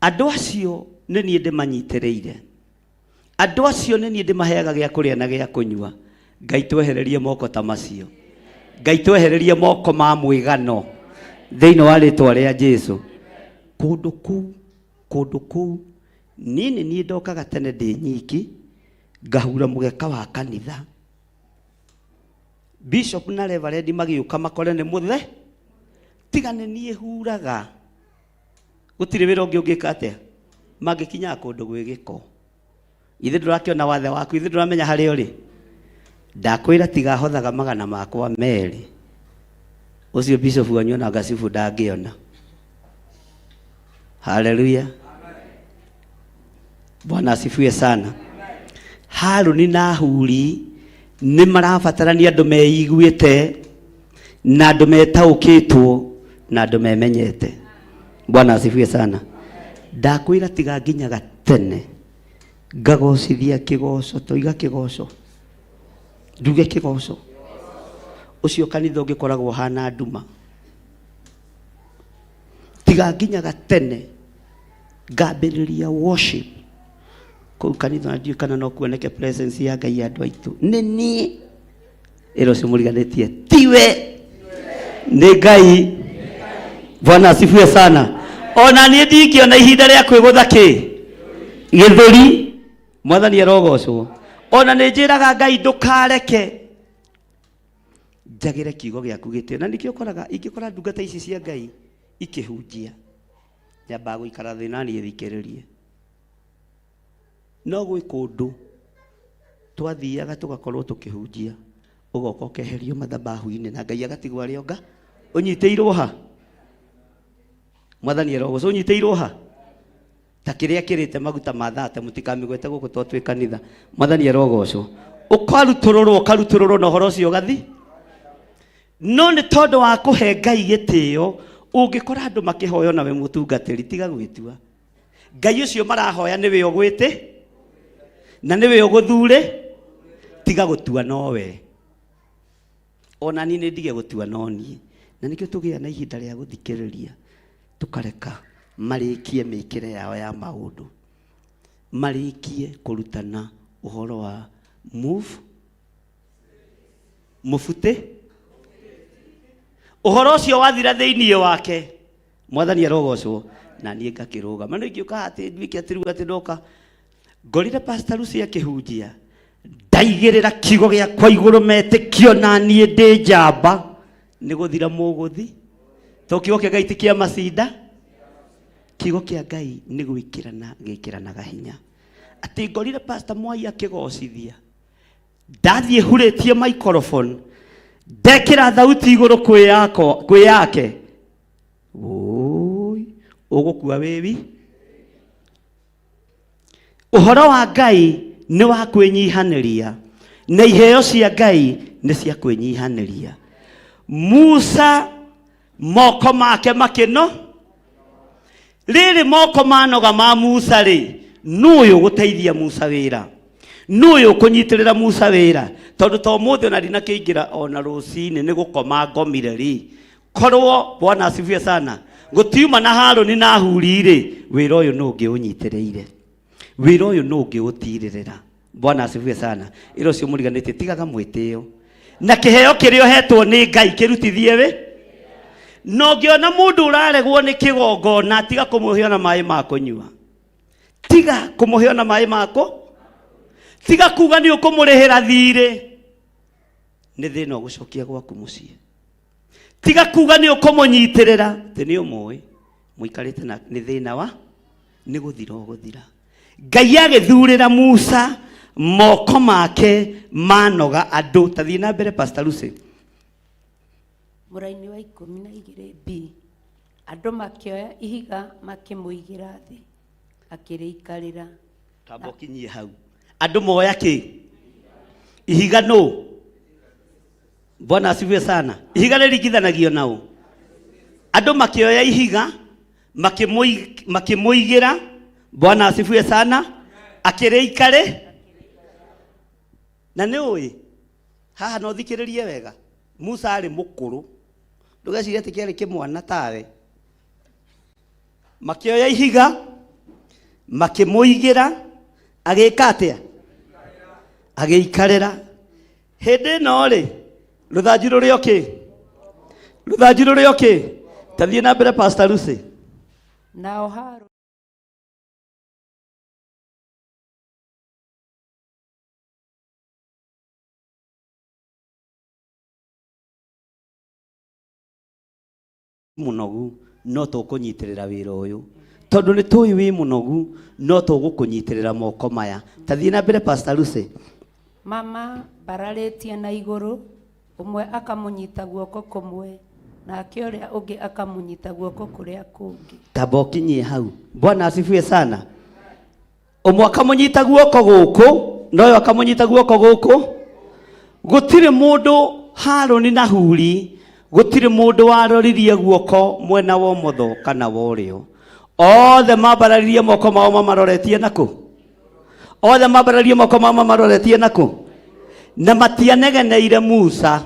Andũ acio nĩ niĩ ndĩmanyitĩrĩire andũ acio nĩ niĩ ndĩmaheaga gĩa kũrĩa na gĩa kũnyua. Ngai twehererie moko ta macio. Ngai twehererie moko ma mwĩgano thĩinĩ wa rĩtwa rĩa Jesu. Kũndũ kũu niĩ ndokaga tene ndĩ nyiki ngahura mũgeka wa kanitha. Bishop na Reverend magĩũka makore nĩ mũthe tigane niĩ huraga gutire wira ungi ungika atia mangikinya kundu gwi giko ithe ndurakiona wathe waku ithe nduramenya hari uri ndakwira tiga hothaga magana makwa meri ucio bishop wanyu na gasifu ndangiona. Haleluya, Bwana asifiwe sana. Haruni na Huri ni marabatarania andu meiguite na andu metaukitwo na andu memenyete. Bwana asifiwe sana. Ndakwira tiga nginyaga tene ngagocithia kigoco toiga kigoco nduge kigoco ucio kanitha ungikoragwo hana nduma tiga nginyaga tene ngambiriria worship kuu kanitha ndio kana no kuoneke presence ya Ngai andu aitu nini ero simuriganitie tiwe ni Ngai. Bwana asifiwe sana. Ona nie ndingiona ihinda ria kwigutha ki githuri mwathani arogocwo. Ona ni njiraga Ngai ndukareke njagire kiugo giaku gitio na nikio koraga ingikora ndungata ici cia Ngai ikihunjia nyamba guikara thina ni thikiririe no gwi kundu twathiaga tugakorwo tukihunjia ugoka ukeherio mathabahu-ini na Ngai agatigwa rionga unyiteirwo ha mwathani arogocwo unyiteirwo ha ta kiria kirite maguta mathate mutikamigwete guku twatwi kanitha mwathani arogocwo ukarutururwo na horo cio gathi no ni tondu wa kuhe Ngai gitio ungikora andu makihoyo nawe mutungatiri tiga gwitua Ngai ucio marahoya niwe ugwite na niwe uguthure tiga gutua nowe ona ni ndige gutua noni na nikio tugia na ihinda ria guthikiriria tukareka marikie mikire yao ya maundu marikie kurutana uhoro wa mufute uhoro cio wathira thiini wake mwathani arogocwo na nie ngakiruga mano ingiuka ati ndwike atiruga ati ndoka ngorire pastor Lucy akihunjia ndaigirira kigo gia kwa iguru metikio na nie ndi njamba ni guthira muguthi to kigo kia Ngai tikia macinda kigo kia Ngai ni gwikirana hinya ati ngorire pastor Mwai akigocithia ndathie huretie microphone ndekira thauti iguru kwi yake oi ugukua wewi uhoro wa Ngai ni wa kwinyihaniria na iheo cia Ngai ni cia kwinyihaniria. Musa moko make makino riri moko manoga ma Musa ri nuyu guteithia Musa wira nuyu kunyitirira Musa wira tondu to muthe na rina kiingira ona rucini ni gukoma ngomire ri korwo Bwana asifiwe sana gutiuma na Haruni na Huri ri wira uyu nungi unyitireire wira uyu nungi utiririra. Bwana asifiwe sana. Iro cio muriganite tigaga mwitio na kiheo kirio hetwo ni Ngai kirutithie we no ngiona mundu uraregwo ni kigongona tiga kumuhiona mai ma kunyua tiga kumuhiona mai mako tiga kuga ni ukumurihira thire ni thina gucokia gwaku mucii tiga kuga ni ukumunyitirira ti ni umui muikarite na ni thina wa ni guthira guthira. Ngai agithurira Musa moko make manoga andu tathii na mbere Pastor Lucy. Muraini wa 12b andu makioya ihiga makimuigira thi akiriikarira tambo kinyie hau andu moya ki ihiga no. Bwana asifiwe sana. Ihiga ririgithanagio nao andu makioya ihiga makimuigira. Bwana asifiwe sana. Akiriikare na ni ui haha no thikiririe wega Musa ari mukuru ndugeciria ati kiari kimwana tawe makioya ihiga makimuigira agika atia agiikarira hindi no ri ruthanju ruri oki tathie na mbere Pastor Lucy. Nao Haruni munogu no tukunyitirira wira uyu tondu ni tuyu wi munogu no tugukunyitirira moko maya. Tathie na mbere Pastor Lucy. Mama bararĩtie na igũrũ, ũmwe akamunyita guoko kũmwe nake ũrĩa ũngĩ akamunyita guoko kũrĩa kũngĩ. Tamba ũkinyie hau. Bwana asifiwe sana. Ũmwe akamunyita guoko gũkũ, na ũyũ akamunyita guoko gũkũ. Gũtirĩ mũndũ Harũni na Huri, gũtirĩ mũndũ waroririe guoko mwena wa ũmotho kana wa ũrĩo. Othe mambararirie moko mao mamaroretie nakũ? Othe mambararirie moko mao mamaroretie nakũ? Na matianegeneire Musa,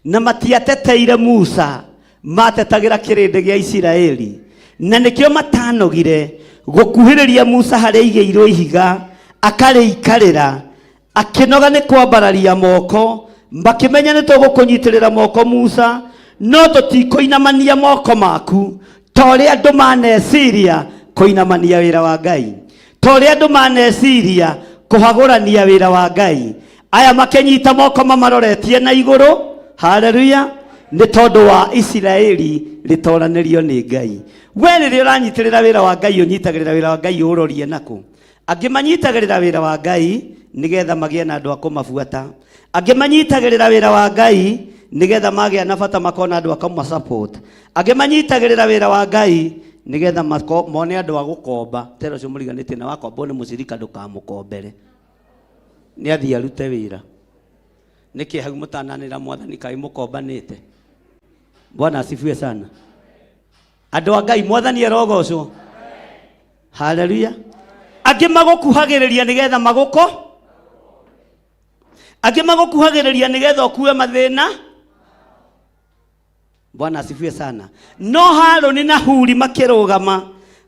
na matiateteire Musa, matetagira kĩrĩndĩ gĩa Isiraeli, na nĩkĩo matanogire gũkuhĩrĩria Musa harĩa aigĩirwo ihiga, akarĩikarĩra, akĩnoga nĩ kwambararia moko, makĩmenya nĩ tũgũkũnyitĩrĩra moko Musa, no tũtikũinamania moko maku, ta ũrĩa andũ maneciria kũinamania wĩra wa Ngai, ta ũrĩa andũ maneciria kũhagũrania wĩra wa Ngai. Aya makĩnyita moko mamaroretie na igũrũ, haleluya, nĩ tondũ wa Isiraeli rĩtoranĩrio nĩ Ngai. We rĩrĩa ũranyitĩrĩra wĩra wa Ngai, ũnyitagĩrĩra wĩra wa Ngai ũrorie nakũ? Angĩ manyitagĩrĩra wĩra wa Ngai nĩgetha magĩe na andũ a kũmabuata. Angĩ manyitagĩrĩra wĩra wa Ngai nĩgetha magĩa na bata makona andũ a kũmasupport. Angĩ manyitagĩrĩra wĩra wa Ngai nĩgetha mone andũ a gũkomba. Tero cio mũriganĩtie na wakomba nĩ mũcirika ndũkamũkombere. Nĩ athiĩ arute wĩra. Nĩkĩ hau mũtananĩra Mwathani kaĩ mũkombanĩte? Bwana asifiwe sana. Andũ a Ngai Mwathani erogocwo. Haleluya. Angĩ magũkuhagĩrĩria nĩgetha magũko. Angĩ magũkuhagĩrĩria nĩgetha ũkue mathĩna. Bwana asifiwe sana. No Harũni na Huri makĩrũgama,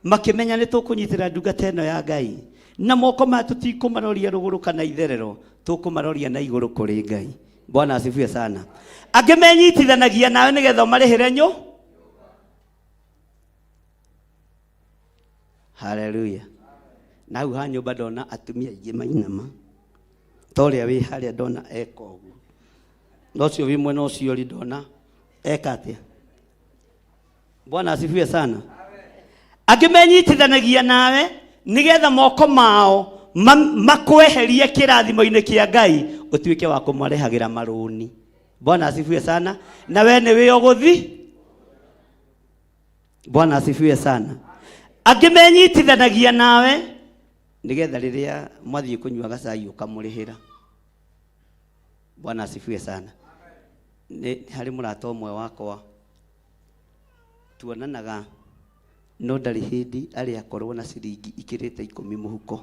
makĩmenya nĩ tũkũnyitĩra ndungata ĩno ya Ngai, na moko maya tũtikũmaroria rũgũrũ kana itherero, tũkũmaroria na igũrũ kũrĩ Ngai. Bwana asifiwe sana. Angĩ menyitithanagia nawe nĩgetha ũmarĩhĩre nyũ. Haleluya. Na hau ha nyũmba ndona atumia aingĩ mainama, ta ũrĩa wĩ harĩa ndona eka ũguo, na ũcio wĩ mwena ũcio rĩ ndona eka atĩa. Bwana asifiwe sana. Angĩ menyitithanagia nawe nĩgetha moko mao makweherie kĩrathimo-inĩ kĩa Ngai, ũtuĩke wa kũmarehagĩra marũni. Bwana asifiwe sana. Na we nĩ wĩ ũgũthi. Bwana asifiwe sana. Angĩ menyitithanagia nawe nĩgetha rĩrĩa mwathiĩ kũnyua gacai ũkamũrĩhĩra. Bwana asifiwe sana. Nĩ harĩ mũrata ũmwe wakwa tuonanaga, no ndarĩ hĩndĩ arĩ akorwo na ciringi ikĩrĩte 10 mũhuko,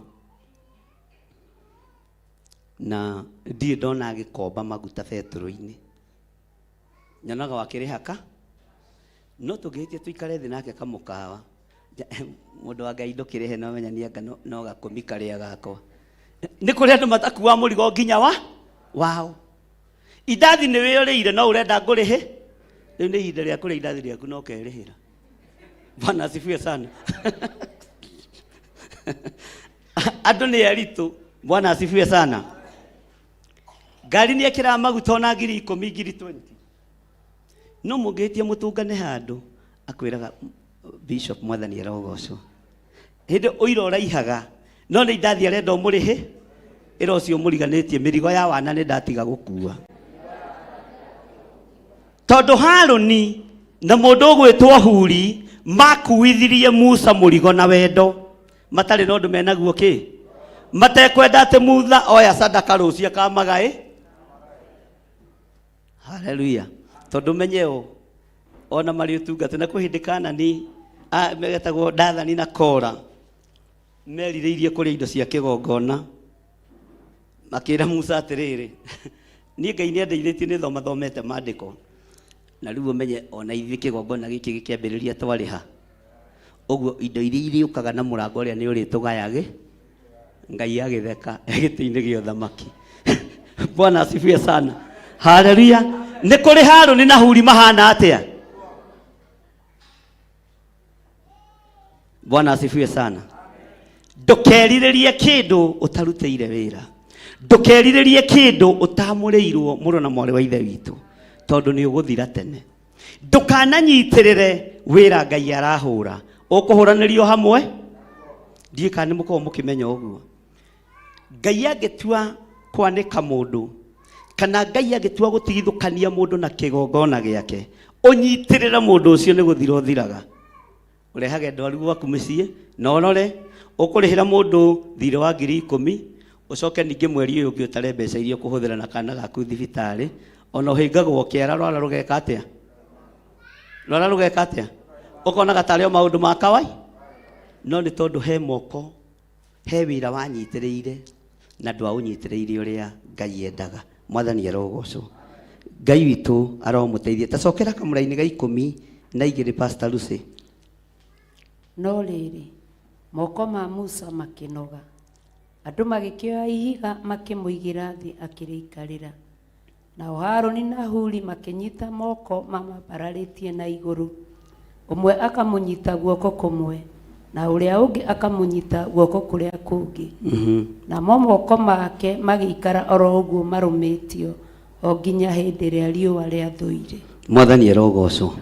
na ndiĩ ndona agĩkomba maguta betũrũ-inĩ. Nyonaga wakĩrĩhaka, no tũngĩhĩtia tũikare thĩ nake kamũkawa, mũndũ wa Ngai ndũkĩrĩhe no menya nĩ anga no gakũmi karĩa gakwa. Nĩ kũrĩ andũ matakuwa mũrigo nginya wao. Indathi nĩ wĩyũrĩire no ũrenda ngũrĩhe, rĩu nĩ ihinda rĩa kũrĩa indathi rĩaku no kerĩhĩra. Bwana asifiwe sana. Andũ nĩ aritũ. Bwana asifiwe sana. Ngari nĩ ekĩraga maguta ona 10,000 20,000. No mũngĩhĩtia mũtũngane handũ akwĩraga Bishop Mwathani erogocwo. Hĩndĩ ũira ũraihaga, no nĩ indathi arenda ũmũrĩhe, ĩra ũcio mũriganĩtie mĩrigo ya wana nĩ ndatiga gũkua. Tondũ Harũni na mũndũ ũgwĩtwo Huri makuithirie Musa mũrigo na wendo, matarĩ na ũndũ menaguo kĩ, matekwenda atĩ Musa oya sadaka rũciũ akamagaĩ. Haleluya. Tondũ menyeo ona marĩ ũtungata na kwĩ hĩndĩ Kanani megetagwo Dathani na Kora merirĩirie kũrĩa indo cia kĩgongona, makĩra Musa atĩrĩrĩ, niĩ Ngai nĩ andeithĩtie nĩ thomete maandĩko, na rĩu ũmenye ona ithuĩ kĩgongona gĩkĩ gĩkĩambĩrĩria twarĩ ha. Ũguo indo iria irĩũkaga na mũrango ũrĩa nĩ ũrĩtũgayage, Ngai agĩtheka gĩtĩ-inĩ gĩa ũthamaki. Bwana asifiwe sana. Haleluya. Nĩ kũrĩ Harũni na Huri mahana atĩa? Bwana asifiwe sana. Ndũkerirĩrie kĩndũ ũtarutĩire wĩra. Ndũkerirĩrie kĩndũ ũtamũrĩirwo mũrũ na mwarĩ wa ithe witũ, tondũ nĩ ũgũthira tene. Ndũkananyitĩrĩre wĩra Ngai arahũra ukuhuranirio hamwe ndiika ni muko mukimenya uguo Ngai agetua kwanika mundu kana Ngai agetua gutigithukania mundu na kigongona giake unyitirira mundu ucio ni guthira uthiraga urehage ndwaru gwaku mucii na onore ukurihira mundu thire wa 10,000 ucoke ningi mweri uyu ungi utare mbeca iria kuhuthira na kana gaku thibitari ona uhingagwo kiara rwara rugeka atia rwara rugeka atia ukona gatari o maundu ma kawai no ni tondu he moko he wira wanyitiriire na ndwa unyitiriire uria Ngai endaga mwathani arogocwo Ngai witu aromuteithia tacokera kamuraini ga 12 Pastor Lucy no riri moko ma Musa makinoga andu magikioya ihiga makimuigira thi akiriikarira na Haruni na Huri makinyita moko mamabararitie na iguru umwe akamunyita guoko kumwe na uria ungi akamunyita guoko kuria kungi na moko make magikara oro uguo marumitio o nginya hindi ria riua ria thuire mwathani arogocwo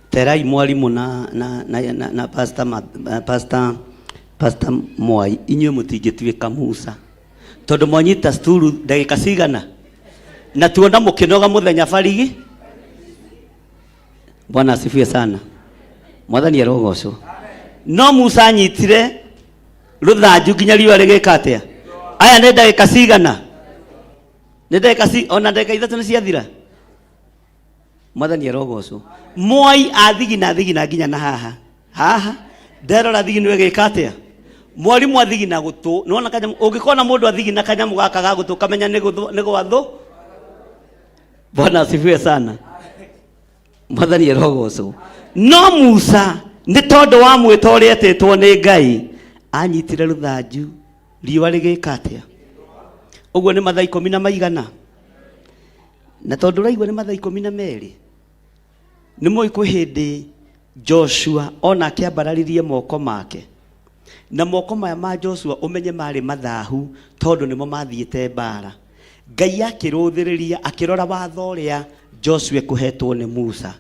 terai mwalimu na pastor Mwai inyuĩ mũtingĩtuĩka Musa tondu mwanyita sturu ndagĩka cigana na tuona mũkĩnoga mũthenya barigi Bwana asifiwe sana mwathani arogocwo no Musa anyitire ruthanju nginya riũa rĩgĩka atĩa aya nĩ ndagĩka cigana nĩ ndagĩka ona ndagĩka 3 nĩ ciathira mwathani arogocwo Mwai athigina nginya na haha nderora thigino ĩgĩka atĩa mwarimu athigina gutu nona kanyamu ungikona mundu athigina kanyamu gaka ga gutu kamenya ni gwathu Bwana asifiwe sana mwathani arogocwo no Musa ni tondu wa mwita uria etetwo ni Ngai anyitire ruthanju riũa rĩgĩka atĩa uguo ni mathaa 10 na maigana na tondu raigua ni mathaa 12 ni moi kwi hindi Joshua ona akiambararirie moko make na moko maya ma Joshua umenye mari mathahu tondu nimo mathiete mbara Ngai akiruthiriria akirora watho uria Joshua kuhetwo ni Musa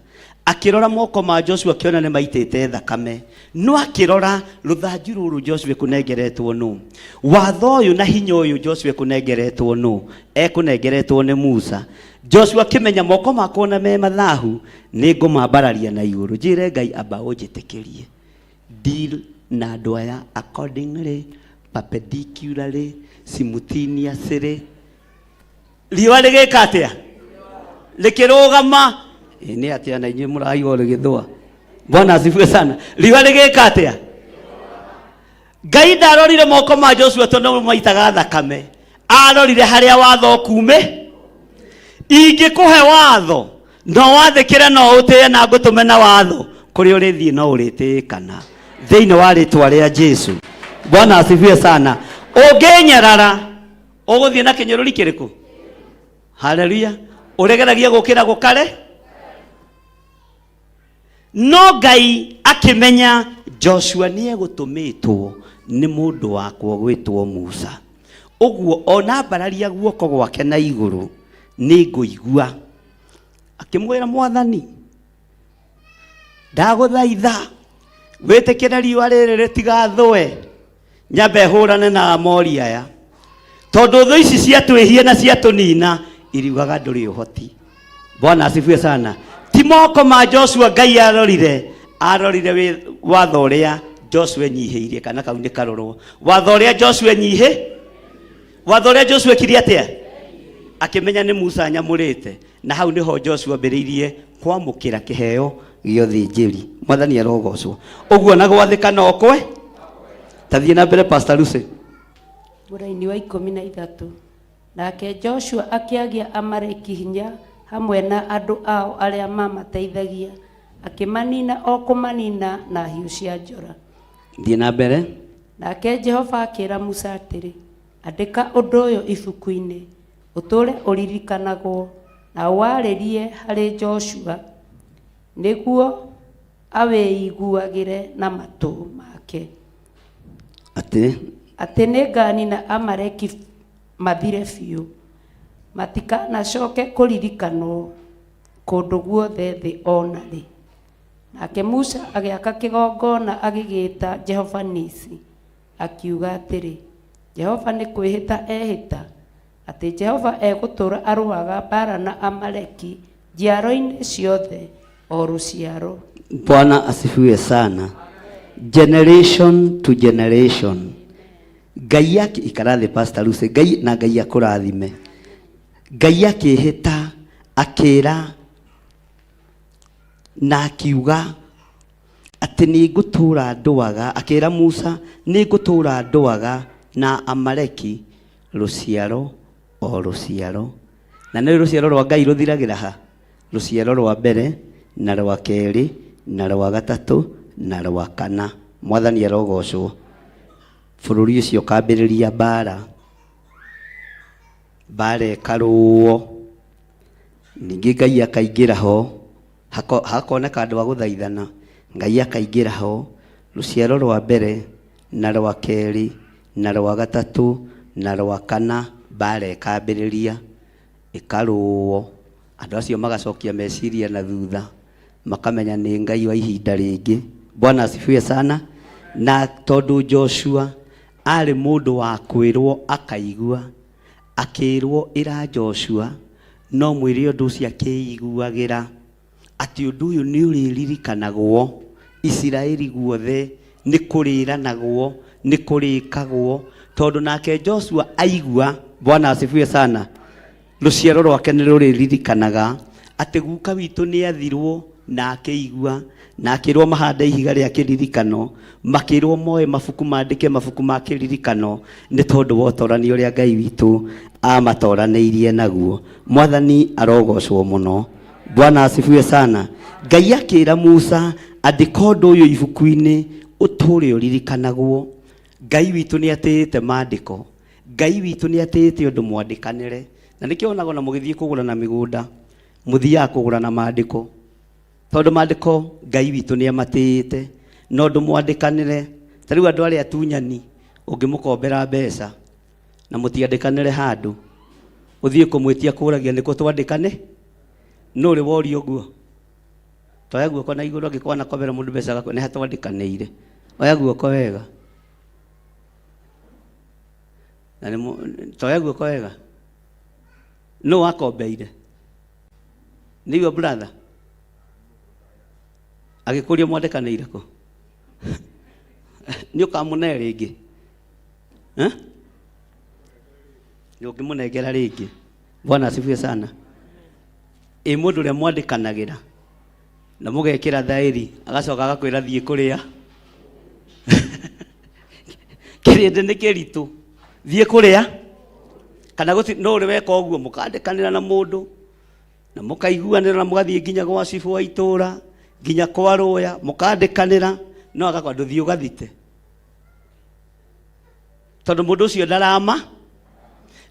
akirora moko ma Joshua kiona ni maitete thakame no akirora ruthanju ruru Joshua kunengeretwo nu watho uyu na hinya uyu Joshua kunengeretwo nu kunengeretwo ni Musa Joshua kimenya moko makwa na me mathahu ni ngumambararia na iguru njire Ngai amba unjitikirie deal na andu aya accordingly perpendicularly simultaneously riũa rĩgĩka atĩa rĩkĩrũgama nĩ atĩa na inyuĩ mũraigua rĩgĩthũa Bwana asifiwe sana riũa rĩgĩka atĩa Ngai ndarorire moko ma Joshua tondu maitaga thakame arorire harĩa watho kume ingĩkũhe watho no wathĩkĩre no ũtĩe na ngũtũme na watho kũrĩa ũrĩthiĩ no ũrĩtĩkana thĩinĩ wa rĩtwa rĩa Jesu Bwana asifiwe sana ũngĩnyarara ũgũthiĩ na kĩnyũrũri kĩrĩkũ haleluya ũregeragia gũkĩra gũkare no Ngai akĩmenya Joshua nĩ egũtũmĩtwo nĩ mũndũ wakwa gwĩtwo Musa ũguo ona mbararia guoko gwake na igũrũ nĩ ngũigua akĩmwĩra mwathani ndagũthaitha wĩtĩkĩre riũa rĩrĩ rĩtigathũe nyambe hũrane na Amori aya tondu thũ ici ciatwĩhie na ciatũnina iriugaga ndũrĩ ũhoti Bwana asifiwe sana ti moko ma Joshua Ngai arorire watho ũrĩa Joshua nyihĩirie kana kau nĩ karorwo watho ũrĩa Joshua watho ũrĩa Joshua kiri atĩa akimenya ni Musa nyamũrĩte na hau niho Joshua mbĩrĩirie kwamũkĩra kĩheo gĩa ũthĩnjĩri mwathani arogocwo ũguo na gwathĩka no kwe tathiĩ na mbere Pastor Lucy mũraini wa 13 nake Joshua akiagia Amaleki hinya hamwe na andu ao arĩa mamateithagia akimanina o kũmanina na hiũ cia njora thiĩ na mbere nake Jehova akĩra Musa atĩrĩ andĩka ũndũ ũyũ ibuku-inĩ ũtũre ũririkanagwo na warĩrie harĩ Joshua nĩguo awĩiguagĩre na matũ make atĩ nĩnganina Amaleki mathire biũ matikanacoke kũririkanwo kũndũ guothe thĩ ona rĩ Nake Musa agĩaka kĩgongona agĩgĩta Jehova Nisi, akiuga atĩrĩ, Jehova nĩ kwĩhĩta ehĩta atĩ Jehova egũtũũra arũaga mbara na Amaleki njiaro-inĩ ciothe o rũciaro. Bwana asifiwe sana. Generation to generation. Ngai yake ikarathi Pastor Lucy, Ngai na Ngai akũrathime. Ngai akĩhĩta akĩra na akiuga atĩ nĩ ngũtũũra ndũaga, akĩra Musa nĩ ngũtũũra ndũaga na Amaleki rũciaro o rũciaro. Na nĩ rũciaro rwa Ngai rũthiragĩra ha? Rũciaro rwa mbere na rwa kerĩ na rwa gatatũ na rwa kana. Mwathani arogocwo. Bũrũri ũcio ũkambĩrĩria mbara, mbara ĩkarũo, ningĩ Ngai akaingĩra ho, hakoneka andũ a gũthaithana. Ngai akaingĩra ho, rũciaro rwa mbere na rwa kerĩ na rwa gatatũ na rwa kana, mbara ĩkambĩrĩria ĩkarũo. Andũ acio magacokia meciria na thutha, makamenya nĩ Ngai wa ihinda rĩngĩ. Bwana asifiwe sana. Na tondũ Joshua arĩ mũndũ wa kwĩrwo akaigua, akĩrwo ĩra Joshua, no mwĩre ũndũ ũcio akĩiguagĩra, atĩ ũndũ ũyũ nĩ ũrĩririkanagwo Isiraeli guothe, nĩ kũrĩranagwo, nĩ kũrĩkagwo, tondũ nake Joshua aigua. Bwana asifiwe sana. Rũciaro rwake nĩ rũrĩririkanaga atĩ guka witũ nĩ athirwo na akĩigua, na akĩrwo mahande ihiga rĩa kĩririkano, makĩrwo moe mabuku mandĩke mabuku ma kĩririkano, nĩ tondũ wa ũtoranio ũrĩa Ngai witũ amatoranĩirie naguo. Mwathani arogocwo mũno. Bwana asifiwe sana. Ngai akĩra Musa, andĩka ũndũ ũyũ ibuku-inĩ ũtũũre ũririkanagwo. Ngai witũ nĩ atĩĩte maandĩko, Ngai witũ nĩ atĩĩte ũndũ mwandĩkanĩre. Na nĩkĩo onago na mũgĩthiĩ kũgũra na mĩgũnda, mũthiaga kũgũra na maandĩko, tondũ maandĩko Ngai witũ nĩ amatĩĩte, na ũndũ mwandĩkanĩre. Ta rĩu andũ arĩa atunyani ũngĩmũkombera mbeca na mũtiandĩkanĩre handũ, ũthiĩ kũmwĩtia kũragia nĩkũ twandĩkane, no ũrĩ worio ũguo. Toya guoko na igũrũ, angĩkorwo anakombera mũndũ mbeca gakũ nĩ hatwandĩkanĩire. Oya guoko wega, na toya guoko wega. No akombeire nĩ your brother, agĩkũria mwandĩkanĩire kũ? Nĩ ũkamũne rĩngĩ, nĩ ũngĩmũnengera rĩngĩ. Bwana asifiwe sana. Mũndũ ũrĩa mwandĩkanagĩra na mũgekĩra thaĩri, agacoka agakwĩra thiĩ kũrĩa. Kĩrĩndĩ nĩ kĩritũ, thiĩ kũrĩa. Kana no ũrĩ weka ũguo, mũkandĩkanĩra na mũndũ na mũkaiguanĩra na mũgathiĩ nginya gwa cibũ wa itũũra, nginya kwa rũya, mũkandĩkanĩra, no agakwa ndũthiĩ ũgathite, tondũ mũndũ ũcio ndarama.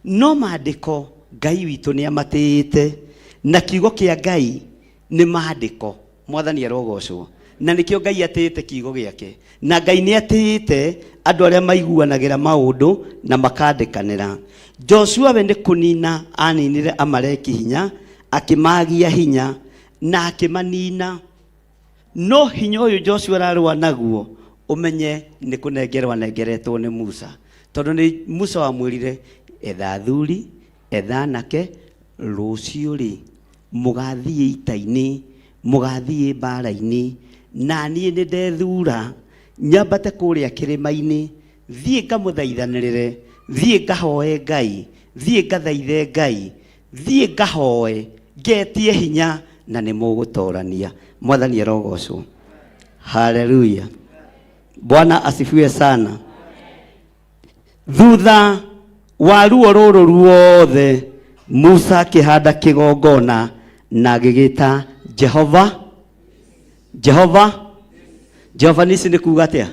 No maandĩko Ngai witũ nĩ amatĩĩte, na kiugo kĩa Ngai nĩ maandĩko. Mwathani arogocwo. Na nĩkĩo Ngai atĩĩte kiugo gĩake, na Ngai nĩ atĩĩte andũ arĩa maiguanagĩra maũndũ na makandĩkanĩra. Joshua we nĩ kũnina aninire Amaleki hinya, akĩmagia hinya na akĩmanina. No hinya ũyũ Joshua ararũa naguo, ũmenye nĩ kũnengerwo anengeretwo nĩ Musa, tondũ nĩ Musa wamwĩrire, etha athuri, etha anake, rũciũ rĩ mũgathiĩ ita-inĩ, mũgathiĩ mbara-inĩ, na niĩ nĩ ndethura nyambate kũrĩa kĩrĩma-inĩ, thiĩ ngamũthaithanĩrĩre, thiĩ ngahoe Ngai, thiĩ ngathaithe Ngai, thiĩ ngahoe, ngetie hinya, na nĩ mũgũtorania. Mwathani arogocwo. Haleluya. Bwana asifiwe sana. Thutha wa ruo rũrũ ruothe, Musa akĩhanda kĩgongona na agĩgĩta Jehova. Jehova Nisi nĩ kuuga atĩa?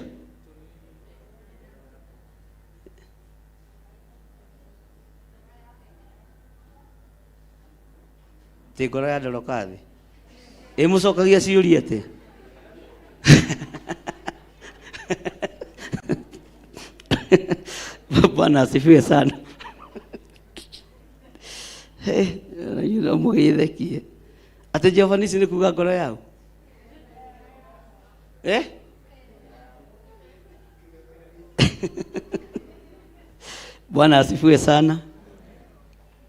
Ti ngoro ya ndorokathi mũcokagia ciũria atĩ? Bwana asifiwe sana. Mũgĩthekie atĩ Jehova Nisi nĩ kuuga ngoro yao. Bwana asifiwe sana.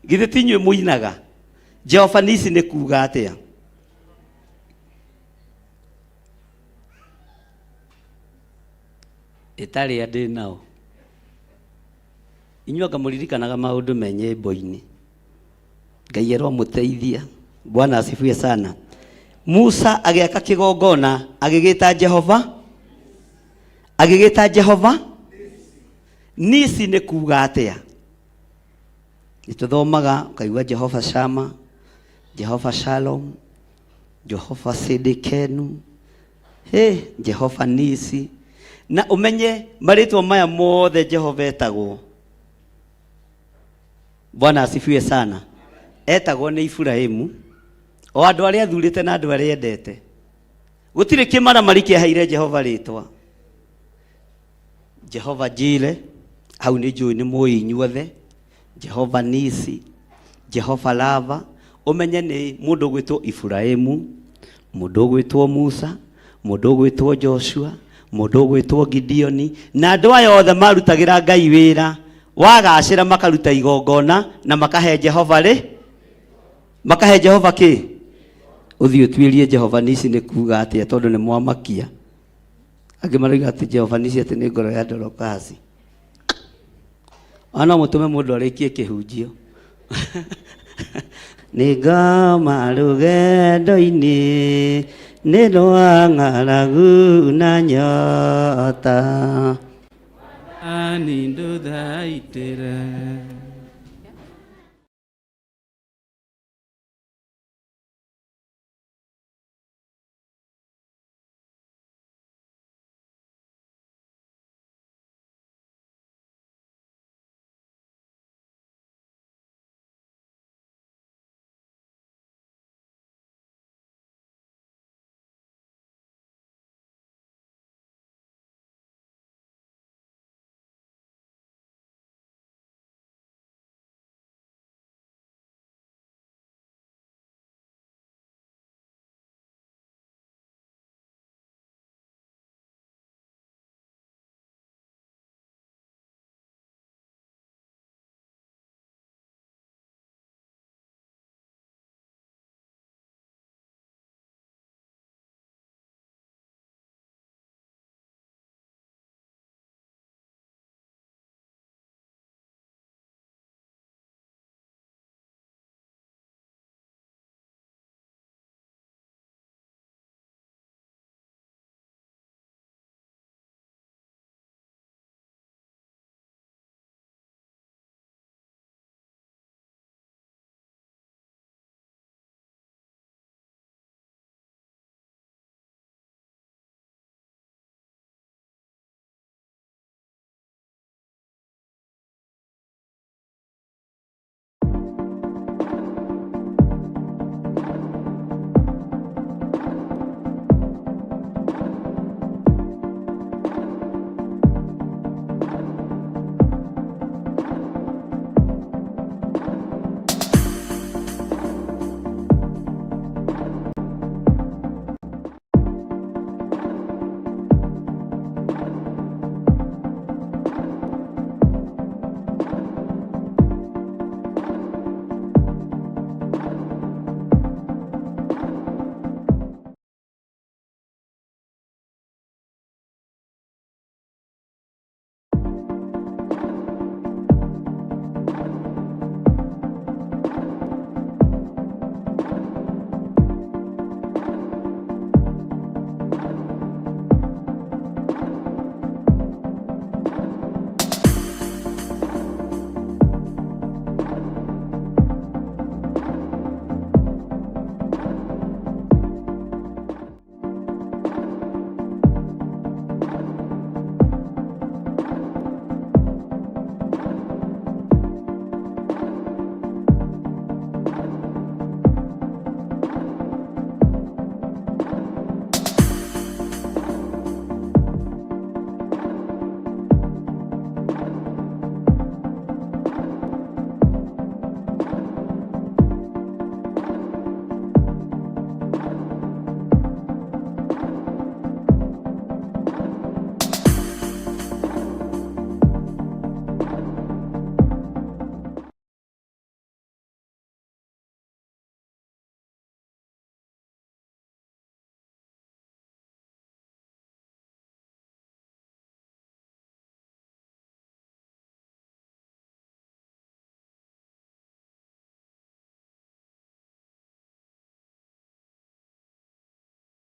Githĩ ti inyuĩ mũinaga Jehova Nisi nĩ kuuga atĩa? Ĩtarĩ ndĩ nao. Inyuĩ anga mũririkanaga maũndũ me nyĩmbo-inĩ. Ngai aromũteithia. Bwana asifiwe sana. Musa agĩaka kĩgongona agĩgĩta Jehova Nisi nĩ kuuga atĩa? Nĩtũthomaga ukaigua Jehova Shama, Jehova Shalom, Jehova Sidikenu, Jehova Nisi. Na umenye marĩtwa maya mothe Jehova etagwo. Bwana asifiwe sana. Etagwo nĩ Iburahĩmu, o andũ arĩa athurĩte na andũ arĩa endete. Gũtirĩ kĩmaramari kĩaheire Jehova rĩtwa. Jehova Jire, hau nĩ njũĩ nĩ mũĩ inyuothe. Jehova Nisi, Jehova Lava. Umenye nĩ mũndũ gwĩtwo Iburahĩmu, mũndũ gwĩtwo Musa, mũndũ gwĩtwo Joshua, mũndũ gwĩtwo Gideoni, na andũ aya othe marutagĩra Ngai wĩra, wagacĩra makaruta igongona na makahe Jehova makahe Jehova kĩ? Ũthiĩ ũtuĩrie Jehova Nisi nĩ kuuga atĩa, tondũ nĩ mwamakia. Angĩ marauga atĩ Jehova Nisi atĩ nĩ ngoro ya Dorokasi. Ana mũtũme mũndũ arĩkie kĩhunjio. Nĩ ngoma rũgendo-inĩ, nĩ rwa ng'aragu na nyota. Ani ndũthaitĩra.